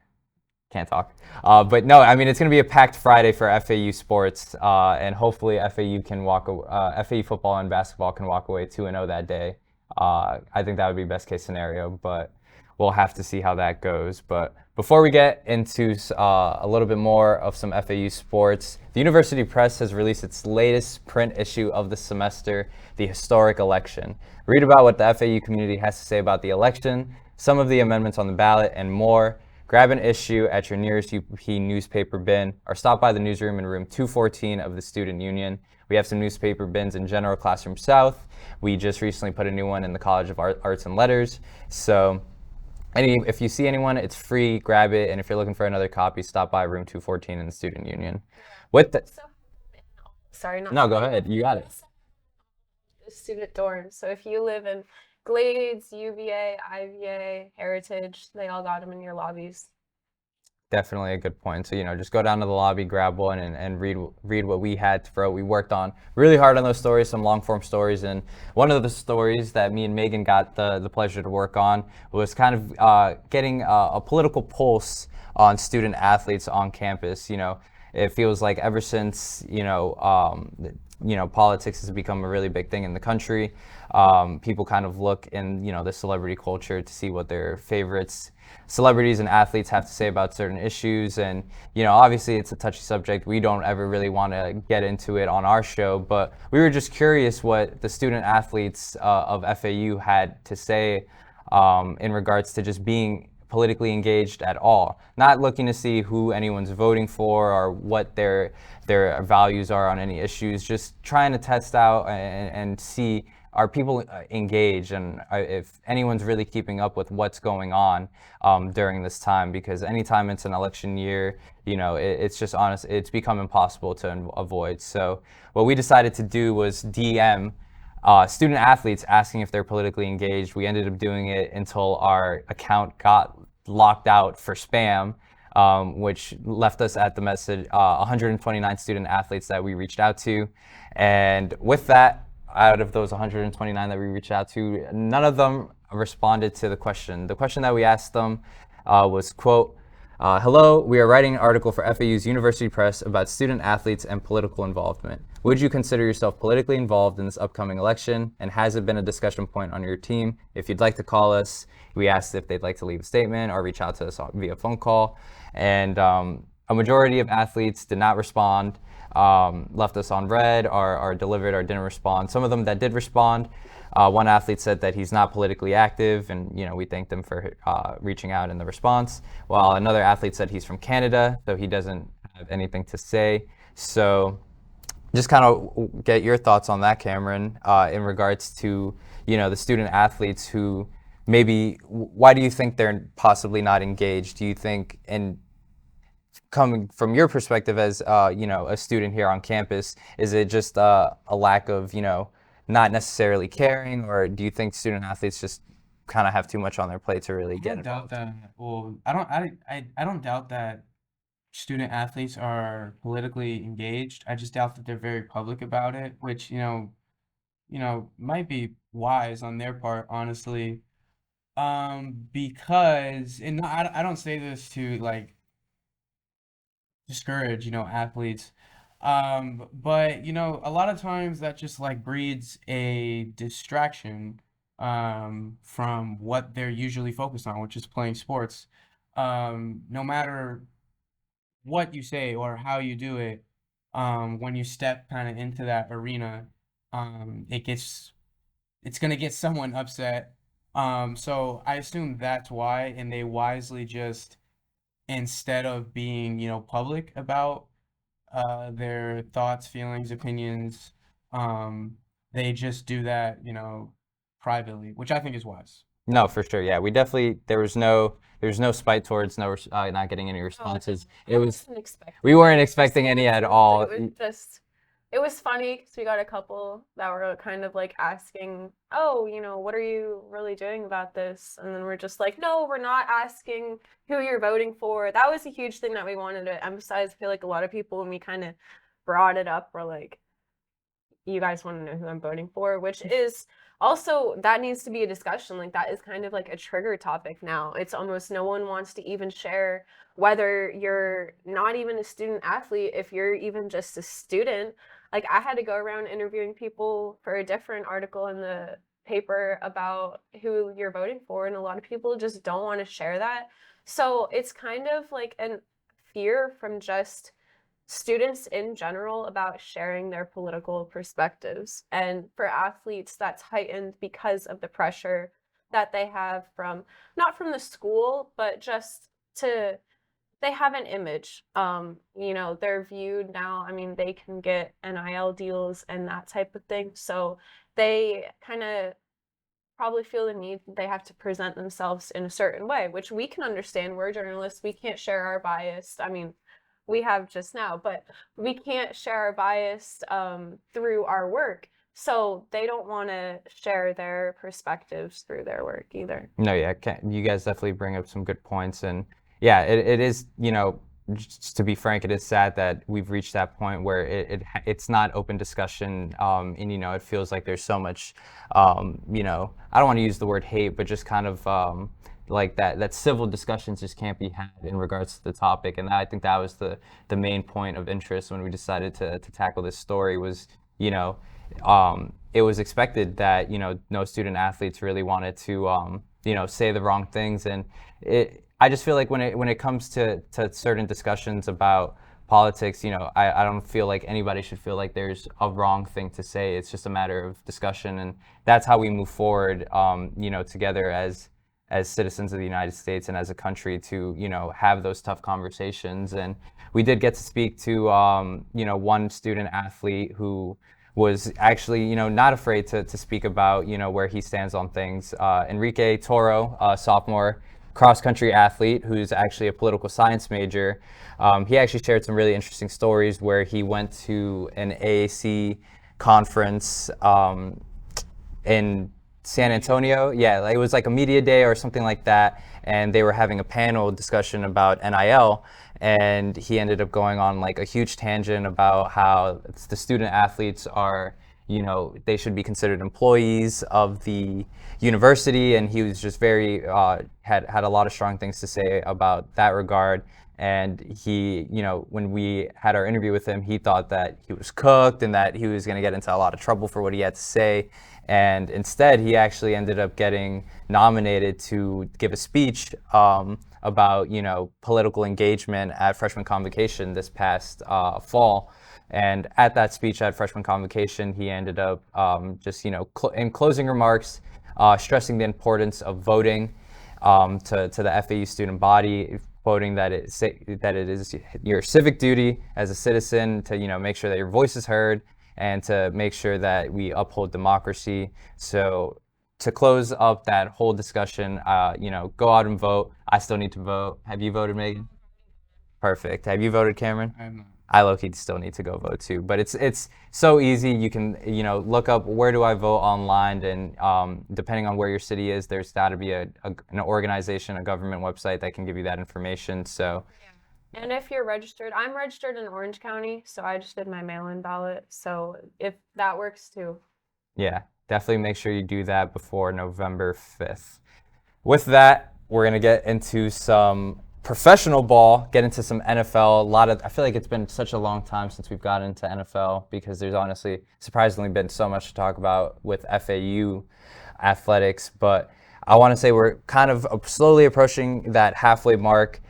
Can't talk. But no, I mean, it's going to be a packed Friday for FAU sports, and hopefully FAU football and basketball can walk away 2-0 that day. I think that would be best case scenario, but we'll have to see how that goes. But before we get into a little bit more of some FAU sports, the University Press has released its latest print issue of the semester, The Historic Election. Read about what the FAU community has to say about the election, some of the amendments on the ballot, and more. Grab an issue at your nearest UP newspaper bin or stop by the newsroom in room 214 of the Student Union. We have some newspaper bins in General Classroom South. We just recently put a new one in the College of Arts and Letters. So if you see anyone, it's free, grab it. And if you're looking for another copy, stop by room 214 in the Student Union. No, go ahead. You got it. Student dorms. So if you live in Glades, UVA, IVA, Heritage, they all got them in your lobbies. Definitely a good point. So, you know, just go down to the lobby, grab one, and read what we had for what we worked on. Really hard on those stories, some long-form stories. And one of the stories that me and Megan got the pleasure to work on was kind of getting a political pulse on student athletes on campus. You know, it feels like ever since, you know, politics has become a really big thing in the country. People kind of look in, the celebrity culture to see what their favorites, celebrities and athletes have to say about certain issues. And, obviously it's a touchy subject. We don't ever really want to get into it on our show, but we were just curious what the student athletes of FAU had to say in regards to just being politically engaged at all, not looking to see who anyone's voting for or what their values are on any issues, just trying to test out and see, are people engaged, and if anyone's really keeping up with what's going on during this time, because anytime it's an election year, it's just it's become impossible to avoid. So what we decided to do was DM student athletes asking if they're politically engaged. We ended up doing it until our account got locked out for spam, which left us at the message 129 student athletes that we reached out to. And with that, out of those 129 that we reached out to, none of them responded to the question. The question that we asked them was, quote, hello, we are writing an article for FAU's University Press about student athletes and political involvement. Would you consider yourself politically involved in this upcoming election? And has it been a discussion point on your team? If you'd like to call us, we asked if they'd like to leave a statement or reach out to us via phone call. And a majority of athletes did not respond, left us on red or delivered or didn't respond. Some of them that did respond, one athlete said that he's not politically active, and we thanked him for reaching out in the response, while another athlete said he's from Canada, so he doesn't have anything to say. So just kind of get your thoughts on that, Cameron, in regards to the student athletes who maybe, why do you think they're possibly not engaged? Do you think, and coming from your perspective as a student here on campus, is it just a lack of not necessarily caring, or do you think student athletes just kind of have too much on their plate to really get involved? I don't doubt that. Well, I don't doubt that student athletes are politically engaged. I just doubt that they're very public about it, which might be wise on their part, honestly. Because, and I don't say this to like discourage athletes, but a lot of times that just like breeds a distraction from what they're usually focused on, which is playing sports. No matter what you say or how you do it, when you step kind of into that arena, it's gonna get someone upset. So I assume that's why, and they wisely just, instead of being public about their thoughts, feelings, opinions, they just do that privately, which I think is wise. No, for sure. Yeah, we definitely, there was no spite towards not getting any responses. I wasn't expecting We weren't expecting any at all. It was funny because we got a couple that were kind of like asking, oh, what are you really doing about this? And then we're just like, no, we're not asking who you're voting for. That was a huge thing that we wanted to emphasize. I feel like a lot of people, when we kind of brought it up, were like, you guys want to know who I'm voting for, which is also, that needs to be a discussion. Like, that is kind of like a trigger topic now. It's almost no one wants to even share, whether you're not even a student athlete, if you're even just a student. Like, I had to go around interviewing people for a different article in the paper about who you're voting for, and a lot of people just don't want to share that. So it's kind of like a fear from just students in general about sharing their political perspectives. And for athletes, that's heightened because of the pressure that they have from, not from the school, but just they have an image. They're viewed now. I mean, they can get NIL deals and that type of thing. So they kind of probably feel the need, they have to present themselves in a certain way, which we can understand. We're journalists. We can't share our bias. I mean, we have just now, but we can't share our bias through our work. So they don't want to share their perspectives through their work either. No, yeah, you guys definitely bring up some good points. And yeah, it is, just to be frank, it is sad that we've reached that point where it's not open discussion, and it feels like there's so much, I don't want to use the word hate, but just kind of like that civil discussions just can't be had in regards to the topic. And I think that was the main point of interest when we decided to tackle this story, was it was expected that, no student athletes really wanted to, say the wrong things. And I just feel like when it comes to certain discussions about politics, I don't feel like anybody should feel like there's a wrong thing to say. It's just a matter of discussion, and that's how we move forward, together as citizens of the United States and as a country to, have those tough conversations. And we did get to speak to, one student athlete who was actually, not afraid to speak about, where he stands on things. Enrique Toro, sophomore cross-country athlete who's actually a political science major. He actually shared some really interesting stories where he went to an AAC conference in San Antonio. Yeah, it was like a media day or something like that, and they were having a panel discussion about NIL, and he ended up going on like a huge tangent about how the student athletes are, they should be considered employees of the university, and he was just very had a lot of strong things to say about that regard. And he, when we had our interview with him, he thought that he was cooked and that he was going to get into a lot of trouble for what he had to say. And instead, he actually ended up getting nominated to give a speech about, political engagement at freshman convocation this past fall. And at that speech at freshman convocation, he ended up just, in closing remarks, stressing the importance of voting to the FAU student body, quoting that it is your civic duty as a citizen to, make sure that your voice is heard and to make sure that we uphold democracy. So to close up that whole discussion, go out and vote. I still need to vote. Have you voted, Megan? Perfect. Have you voted, Cameron? I have not. I low-key still need to go vote too, but it's so easy. You can look up where do I vote online, and depending on where your city is, there's got to be an organization, a government website that can give you that information. So. Yeah. And if you're registered, I'm registered in Orange County, so I just did my mail-in ballot. So if that works too. Yeah, definitely make sure you do that before November 5th. With that, we're gonna get into some professional ball, get into some NFL. I feel like it's been such a long time since we've gotten into NFL because there's honestly, surprisingly, been so much to talk about with FAU athletics. But I want to say we're kind of slowly approaching that halfway mark.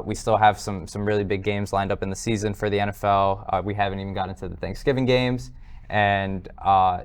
We still have some really big games lined up in the season for the NFL. We haven't even gotten to the Thanksgiving games. And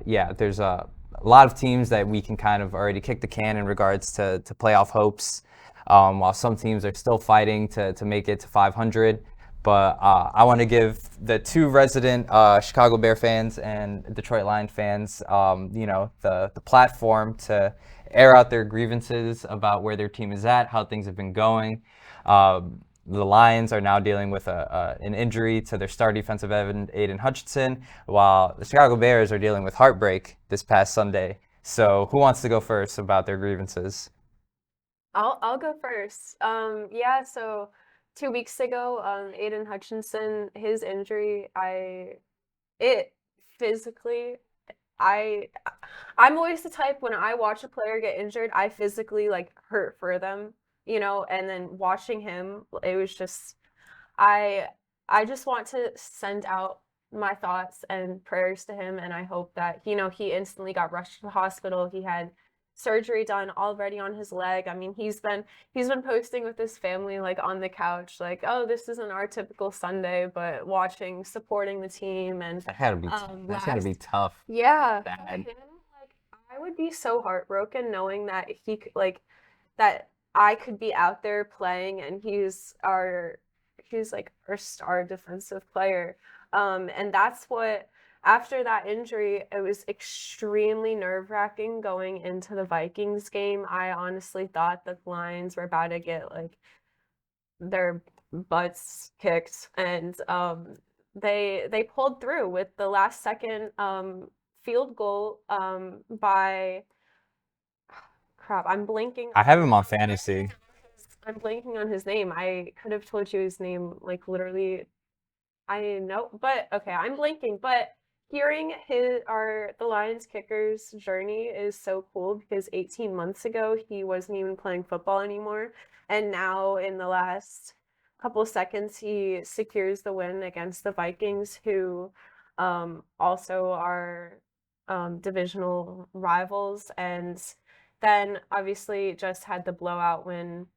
there's a lot of teams that we can kind of already kick the can in regards to playoff hopes. While some teams are still fighting to make it to 500. But I want to give the two resident Chicago Bear fans and Detroit Lion fans, the platform to air out their grievances about where their team is at, how things have been going. The Lions are now dealing with an injury to their star defensive end, Aiden Hutchinson, while the Chicago Bears are dealing with heartbreak this past Sunday. So who wants to go first about their grievances? I'll go first. So 2 weeks ago, Aiden Hutchinson, his injury, I'm always the type when I watch a player get injured, I physically like hurt for them, and then watching him, it was just I just want to send out my thoughts and prayers to him, and I hope that, he instantly got rushed to the hospital. He had surgery done already on his leg. I mean, he's been posting with his family like on the couch, like, oh, this isn't our typical Sunday, but supporting the team. And That had to be that's got to be tough. yeah, Bad. for him, like, I would be so heartbroken knowing that that I could be out there playing, and he's like our star defensive player. And that's what, after that injury, it was extremely nerve-wracking going into the Vikings game. I honestly thought that the Lions were about to get like their butts kicked, and they pulled through with the last second field goal by I'm blanking. I have him on fantasy. I'm blanking on his name. I could have told you his name like literally. I know, but okay, I'm blanking. But hearing the Lions kicker's journey is so cool because 18 months ago he wasn't even playing football anymore, and now in the last couple seconds he secures the win against the Vikings, who also our divisional rivals, and then obviously just had the blowout win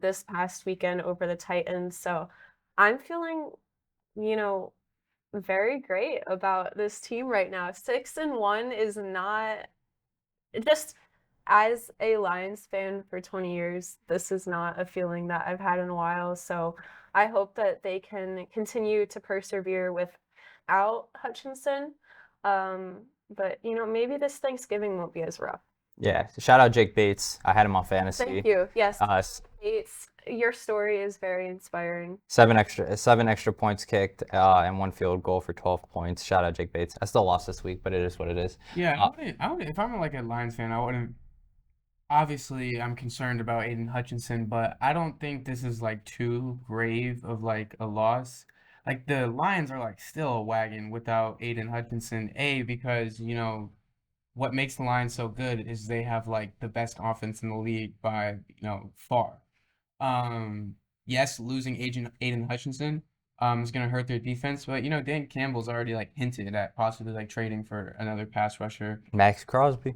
this past weekend over the Titans. So I'm feeling, you know, very great about this team right now. 6-1 is not just as a Lions fan for 20 years, this is not a feeling that I've had in a while. So I hope that they can continue to persevere without Hutchinson. But maybe this Thanksgiving won't be as rough. Yeah, shout out Jake Bates. I had him on fantasy. Thank you. Yes, Uh, Bates, your story is very inspiring. seven extra points kicked, and 1 field goal for 12 points. Shout out Jake Bates. I still lost this week, but it is what it is. Yeah, I wouldn't, if I'm like a Lions fan, I wouldn't. Obviously, I'm concerned about Aiden Hutchinson, but I don't think this is like too grave of like a loss. Like the Lions are like still a wagon without Aiden Hutchinson. Because what makes the Lions so good is they have like the best offense in the league by far. Yes, losing Aiden Hutchinson is gonna hurt their defense, but Dan Campbell's already like hinted at possibly like trading for another pass rusher. Max Crosby.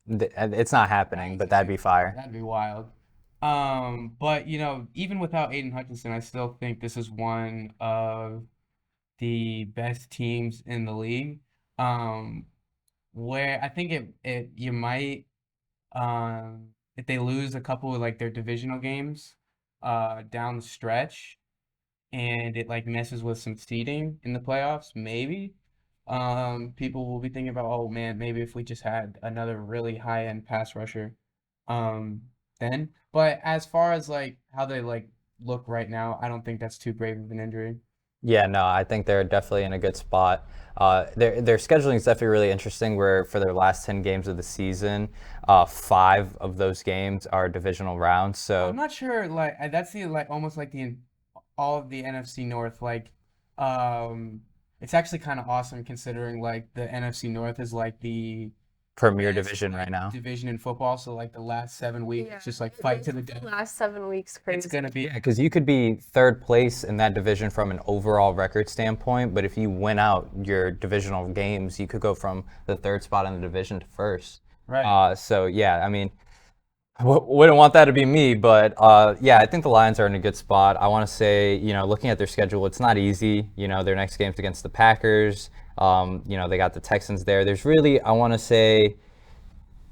It's not happening, but that'd be fire. That'd be wild. But even without Aiden Hutchinson, I still think this is one of the best teams in the league. Where I think you might if they lose a couple of like their divisional games down the stretch, and it like messes with some seeding in the playoffs, maybe people will be thinking about, oh man, maybe if we just had another really high end pass rusher then. But as far as like how they like look right now, I don't think that's too grave of an injury. Yeah, no, I think they're definitely in a good spot. Their scheduling is definitely really interesting, where for their last 10 games of the season, 5 of those games are divisional rounds. So I'm not sure, like that's the like almost like the all of the NFC North. Like it's actually kind of awesome considering like the NFC North is like the premier best, division like, right now. division in football. So like the last 7 weeks, just like fight to the death. Last 7 weeks, crazy. It's gonna be Yeah, because you could be third place in that division from an overall record standpoint, but if you win out your divisional games, you could go from the third spot in the division to first. right. So yeah, I mean, wouldn't want that to be me, but yeah, I think the Lions are in a good spot. I want to say, looking at their schedule, it's not easy. Their next game's against the Packers. They got the Texans there. There's really, I want to say,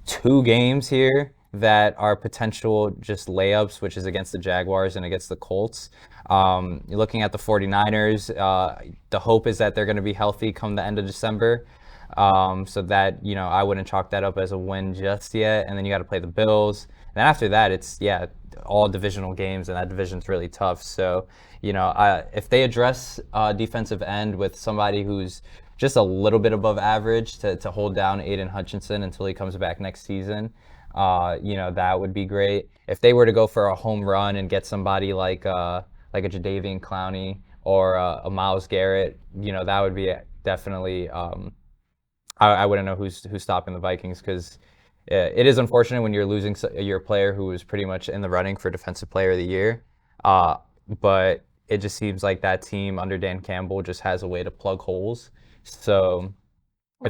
2 games here that are potential just layups, which is against the Jaguars and against the Colts. You're looking at the 49ers. The hope is that they're going to be healthy come the end of December. So that, I wouldn't chalk that up as a win just yet. And then you got to play the Bills. And then after that, it's, all divisional games, and that division's really tough. So, if they address defensive end with somebody who's just a little bit above average to hold down Aiden Hutchinson until he comes back next season, that would be great. If they were to go for a home run and get somebody like a Jadeveon Clowney or a Myles Garrett, that would be definitely. I wouldn't know who's stopping the Vikings, because it is unfortunate when you're losing your player who was pretty much in the running for Defensive Player of the Year. But it just seems like that team under Dan Campbell just has a way to plug holes. So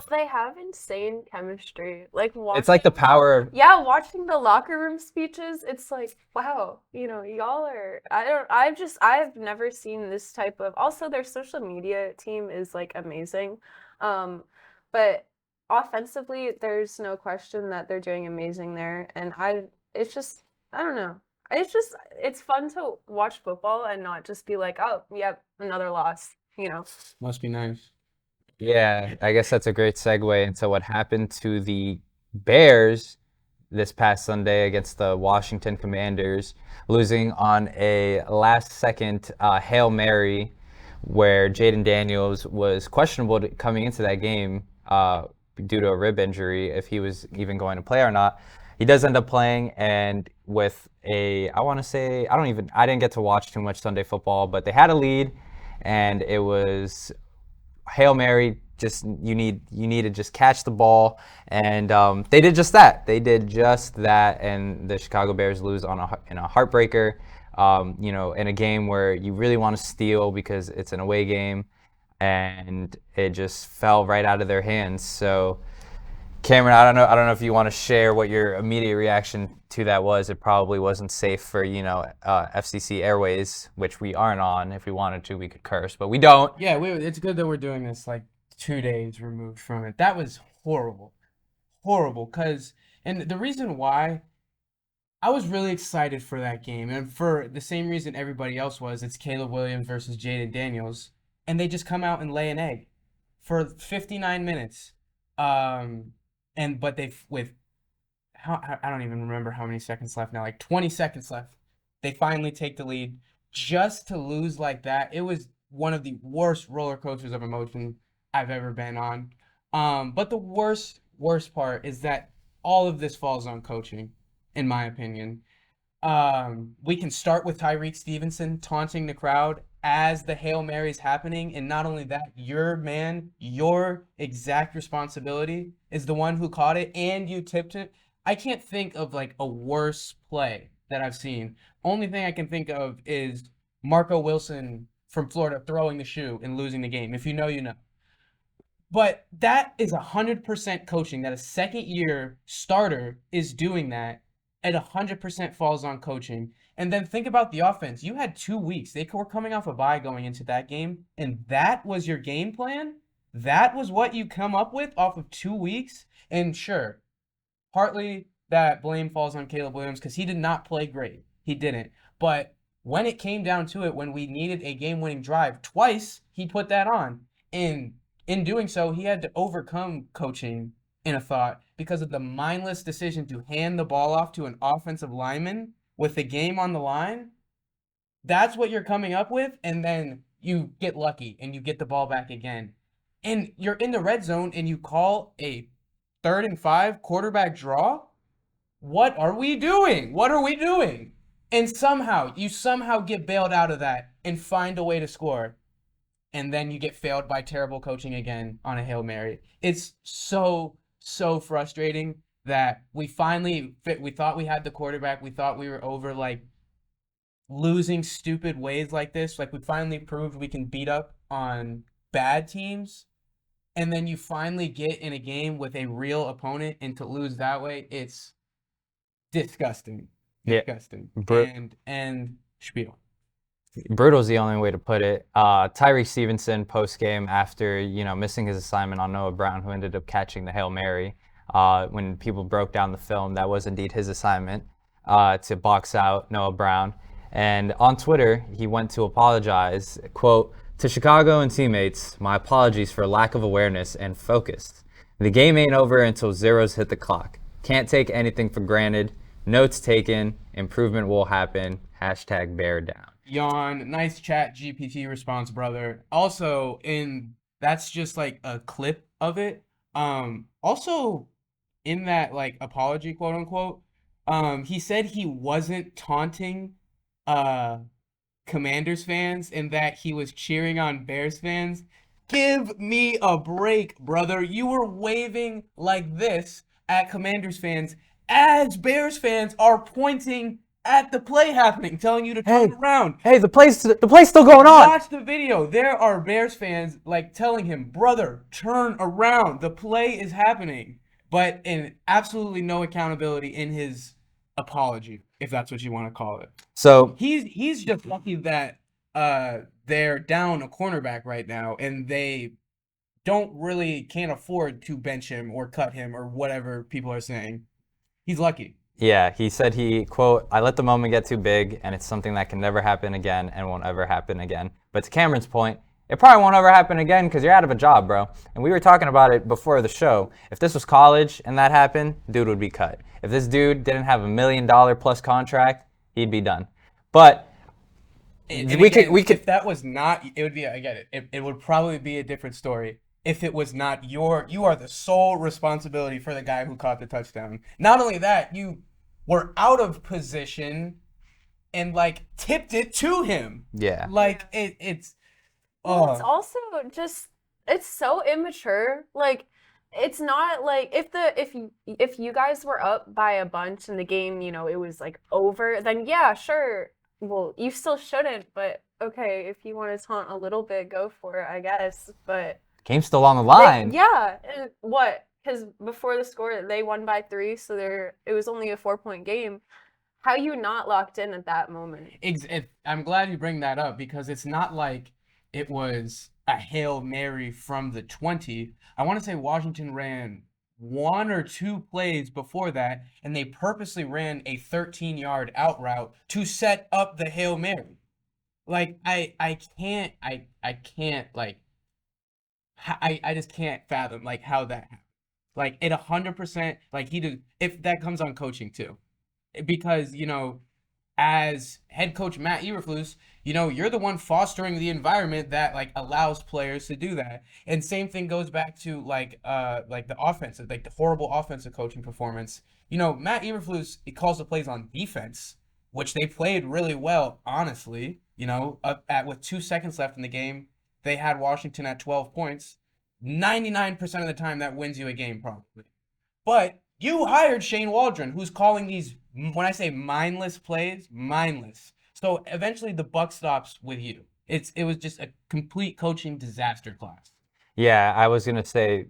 they have insane chemistry. Like it's like the power of watching the locker room speeches, it's like, wow, y'all are I've never seen this type of, also their social media team is like amazing. But offensively, there's no question that they're doing amazing there. And I don't know. It's fun to watch football and not just be like, oh, yep, another loss, Must be nice. Yeah, I guess that's a great segue into what happened to the Bears this past Sunday against the Washington Commanders, losing on a last-second Hail Mary, where Jaden Daniels was questionable coming into that game due to a rib injury, if he was even going to play or not. He does end up playing, and with I didn't get to watch too much Sunday football, but they had a lead, and it was Hail Mary. Just you need to just catch the ball, and they did just that. And the Chicago Bears lose in a heartbreaker. In a game where you really want to steal because it's an away game. and it just fell right out of their hands. So, Cameron, I don't know if you want to share what your immediate reaction to that was. It probably wasn't safe for, FCC Airways, which we aren't on. If we wanted to, we could curse, but we don't. Yeah, it's good that we're doing this like 2 days removed from it. That was horrible. Horrible. And the reason why I was really excited for that game, and for the same reason everybody else was, it's Caleb Williams versus Jaden Daniels, and they just come out and lay an egg for 59 minutes. But I don't even remember how many seconds left now, like 20 seconds left. They finally take the lead just to lose like that. It was one of the worst roller coasters of emotion I've ever been on. But the worst part is that all of this falls on coaching, in my opinion. We can start with Tyreek Stevenson taunting the crowd as the Hail Mary's happening, and not only that, your exact responsibility is the one who caught it and you tipped it. I can't think of like a worse play that I've seen. Only thing I can think of is Marco Wilson from Florida throwing the shoe and losing the game. If you know, you know. But that is 100% coaching. That a second-year starter is doing that. It 100% falls on coaching. And then think about the offense. You had 2 weeks. They were coming off a bye going into that game, and that was your game plan? That was what you come up with off of 2 weeks? And sure, partly that blame falls on Caleb Williams because he did not play great. He didn't. But when it came down to it, when we needed a game-winning drive, twice he put that on. And in doing so, he had to overcome coaching in a thought because of the mindless decision to hand the ball off to an offensive lineman with the game on the line. That's what you're coming up with, and then you get lucky and you get the ball back again. And you're in the red zone and you call a 3rd and 5 quarterback draw? What are we doing? What are we doing? And you somehow get bailed out of that and find a way to score. And then you get failed by terrible coaching again on a Hail Mary. It's so frustrating that we thought we had the quarterback. We thought we were over like losing stupid ways like this. Like we finally proved we can beat up on bad teams. And then you finally get in a game with a real opponent and to lose that way, it's disgusting. Disgusting. Yeah. And spiel. Brutal is the only way to put it. Tyreek Stevenson post-game after, missing his assignment on Noah Brown, who ended up catching the Hail Mary. When people broke down the film, that was indeed his assignment, to box out Noah Brown. And on Twitter, he went to apologize, quote, "To Chicago and teammates, my apologies for lack of awareness and focus. The game ain't over until zeros hit the clock. Can't take anything for granted. Notes taken. Improvement will happen. Hashtag bear down." Yawn. Nice chat GPT response, brother. Also, that's just like a clip of it. Also in that like apology, quote unquote, he said he wasn't taunting Commanders fans and that he was cheering on Bears fans. Give me a break, brother. You were waving like this at Commanders fans as Bears fans are pointing at the play happening, telling you to turn around. Hey, the play's still going on. Watch the video. There are Bears fans like telling him, brother, turn around. The play is happening. But in absolutely no accountability in his apology, if that's what you want to call it. So he's just lucky that they're down a cornerback right now and they can't afford to bench him or cut him or whatever people are saying. He's lucky. Yeah, he said quote, "I let the moment get too big, and it's something that can never happen again and won't ever happen again." But to Cameron's point, it probably won't ever happen again because you're out of a job, bro. And we were talking about it before the show. If this was college and that happened, dude would be cut. If this dude didn't have $1 million plus contract, he'd be done. But we could. If that was not, it would be. I get it. It would probably be a different story. If it was not you are the sole responsibility for the guy who caught the touchdown. Not only that, you were out of position and like tipped it to him. Yeah. Like it's it's also just it's so immature. Like it's not like if you guys were up by a bunch and the game, it was like over, then yeah, sure. Well, you still shouldn't, but okay, if you want to taunt a little bit, go for it, I guess. But Game's still on the line. yeah, and what? Because before the score, they won by 3, so it was only a 4-point game. How you not locked in at that moment? I'm glad you bring that up because it's not like it was a Hail Mary from the 20. I want to say Washington ran 1 or 2 plays before that, and they purposely ran a 13-yard out route to set up the Hail Mary. Like I can't like I just can't fathom like how that happened. Like it 100% like he did. If that comes on coaching too, because as head coach Matt Eberflus, you're the one fostering the environment that like allows players to do that. And same thing goes back to like the offensive, like the horrible offensive coaching performance. Matt Eberflus, he calls the plays on defense, which they played really well, honestly. With 2 seconds left in the game, they had Washington at 12 points. 99% of the time, that wins you a game, probably. But you hired Shane Waldron, who's calling these, when I say mindless plays, mindless. So eventually the buck stops with you. It was just a complete coaching disaster class. Yeah, I was gonna say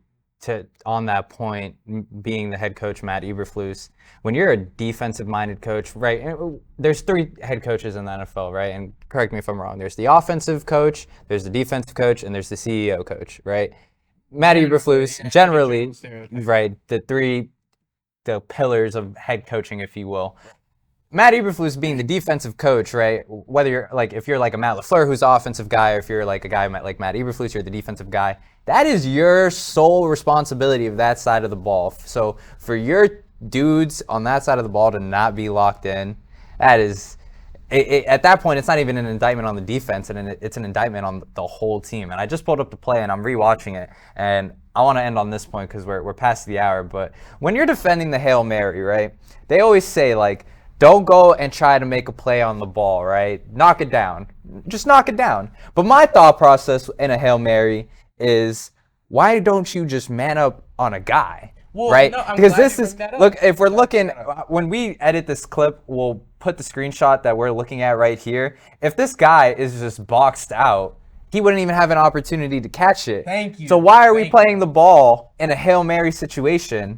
on that point, being the head coach Matt Eberflus, when you're a defensive-minded coach, right? And there's 3 head coaches in the NFL, right? And correct me if I'm wrong. There's the offensive coach, there's the defensive coach, and there's the CEO coach, right? Matt Eberflus, generally, right? The pillars of head coaching, if you will. Matt Eberflus being the defensive coach, right? Whether you're like, if you're like a Matt LaFleur who's the offensive guy, or if you're like a guy like Matt Eberflus, you're the defensive guy. That is your sole responsibility of that side of the ball. So for your dudes on that side of the ball to not be locked in, that is, at that point, it's not even an indictment on the defense, and it's an indictment on the whole team. And I just pulled up the play, and I'm rewatching it, and I want to end on this point because we're past the hour. But when you're defending the Hail Mary, right? They always say like, don't go and try to make a play on the ball, right? Knock it down. Just knock it down. But my thought process in a Hail Mary is, why don't you just man up on a guy, right? No, because this is, look, if we're looking, when we edit this clip, we'll put the screenshot that we're looking at right here. If this guy is just boxed out, he wouldn't even have an opportunity to catch it. Thank you. So why are we playing the ball in a Hail Mary situation?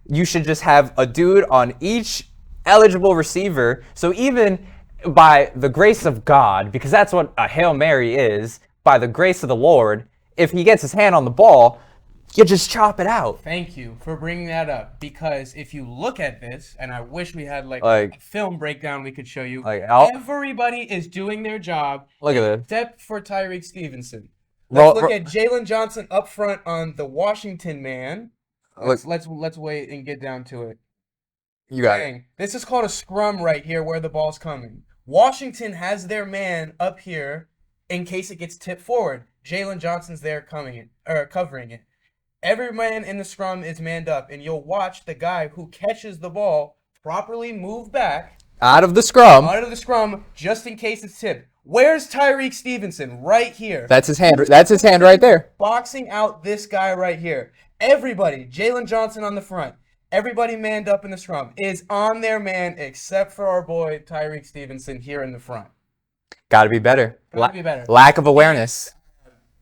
You should just have a dude on each eligible receiver. So even by the grace of God, because that's what a Hail Mary is, by the grace of the Lord, if he gets his hand on the ball, you just chop it out. Thank you for bringing that up, because if you look at this, and I wish we had like a film breakdown we could show you, everybody is doing their job. Look at this. Except for Tyreek Stevenson. Let's look at Jalen Johnson up front on the Washington man. Let's wait and get down to it. You got it. This is called a scrum right here where the ball's coming. Washington has their man up here in case it gets tipped forward. Jalen Johnson's there covering it. Every man in the scrum is manned up, and you'll watch the guy who catches the ball properly move back out of the scrum just in case it's tipped. Where's Tyreek Stevenson? Right here. That's his hand. That's his hand right there. Boxing out this guy right here. Everybody, Jalen Johnson on the front, everybody manned up in the scrum is on their man except for our boy Tyreek Stevenson here in the front. Gotta be better. Gotta be better. Lack of awareness.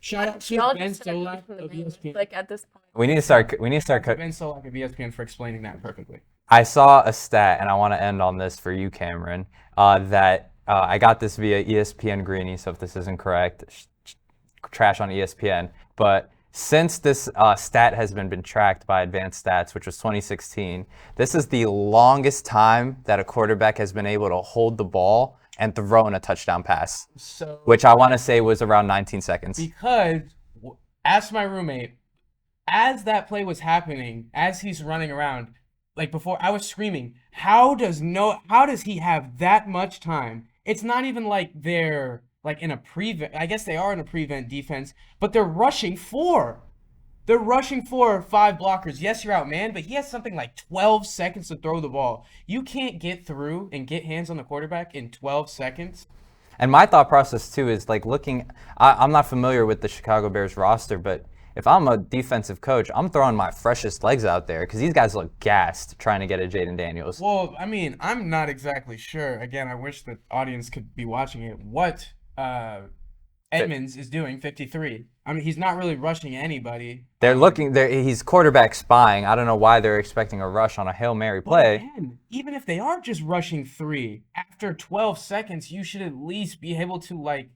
Shout out to Ben Solak of ESPN. Like at this point. We need to start. Ben Solak of ESPN for explaining that perfectly. I saw a stat, and I want to end on this for you, Cameron. That I got this via ESPN Greenie, so if this isn't correct, trash on ESPN. But since this stat has been tracked by Advanced Stats, which was 2016, this is the longest time that a quarterback has been able to hold the ball and throw in a touchdown pass, which I want to say was around 19 seconds. Because, ask my roommate, as that play was happening, as he's running around, like before, I was screaming, how does he have that much time? It's not even like they're like in a prevent. I guess they are in a prevent defense, but they're rushing 4. They're rushing 4 or 5 blockers. Yes, you're out, man, but he has something like 12 seconds to throw the ball. You can't get through and get hands on the quarterback in 12 seconds. And my thought process, too, is like I'm not familiar with the Chicago Bears roster, but if I'm a defensive coach, I'm throwing my freshest legs out there because these guys look gassed trying to get at Jaden Daniels. Well, I mean, I'm not exactly sure. Again, I wish the audience could be watching it. What Edmonds is doing, 53. I mean, he's not really rushing anybody. They're looking. He's quarterback spying. I don't know why they're expecting a rush on a Hail Mary play. Again, even if they are just rushing 3, after 12 seconds, you should at least be able to, like,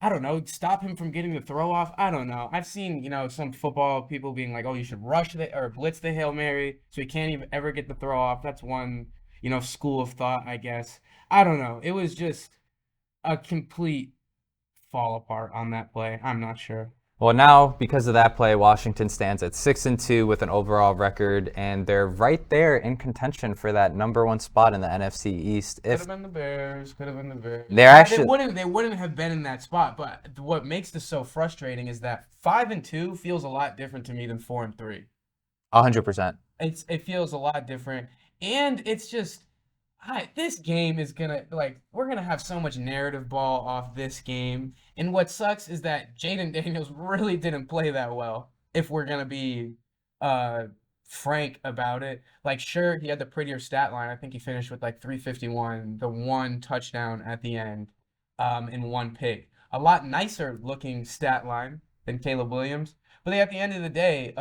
I don't know, stop him from getting the throw off. I don't know. I've seen, some football people being like, oh, you should rush or blitz the Hail Mary so he can't even ever get the throw off. That's one, school of thought, I guess. I don't know. It was just a complete fall apart on that play. I'm not sure. Well, now, because of that play, Washington stands at 6-2 with an overall record, and they're right there in contention for that number 1 spot in the NFC East. Could have been the Bears. They wouldn't have been in that spot. But what makes this so frustrating is that 5-2 feels a lot different to me than 4-3. 100%. It feels a lot different, and it's just. This game is we're gonna have so much narrative ball off this game, and what sucks is that Jaden Daniels really didn't play that well, if we're gonna be frank about it. Like, sure, he had the prettier stat line. I think he finished with 351, the 1 touchdown at the end, and 1 pick. A lot nicer looking stat line than Caleb Williams, but at the end of the day,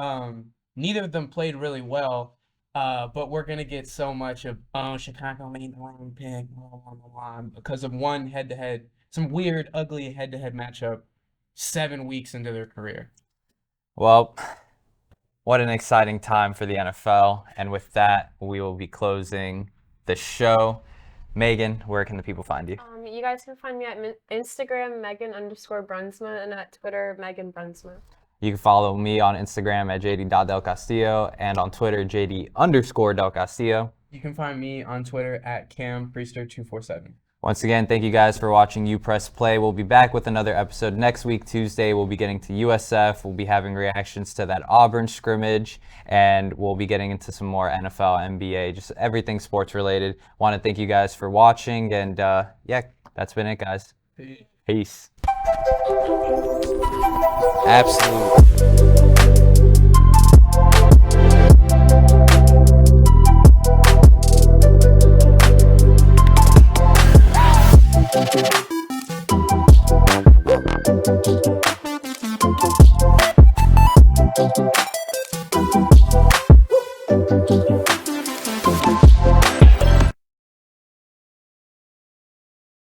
neither of them played really well. But we're gonna get so much of Chicago made the wrong pick, because of some weird, ugly head-to-head matchup 7 weeks into their career. Well, what an exciting time for the NFL, and with that, we will be closing the show. Megan, where can the people find you? You guys can find me at Instagram, Megan_Bruinsma, and at Twitter, Megan Bruinsma. You can follow me on Instagram at jd.delcastillo and on Twitter, jd_Delcastillo. You can find me on Twitter at CamPriester247. Once again, thank you guys for watching UPress Play. We'll be back with another episode next week, Tuesday. We'll be getting to USF. We'll be having reactions to that Auburn scrimmage, and we'll be getting into some more NFL, NBA, just everything sports related. Want to thank you guys for watching, and that's been it, guys. Peace. Absolutely.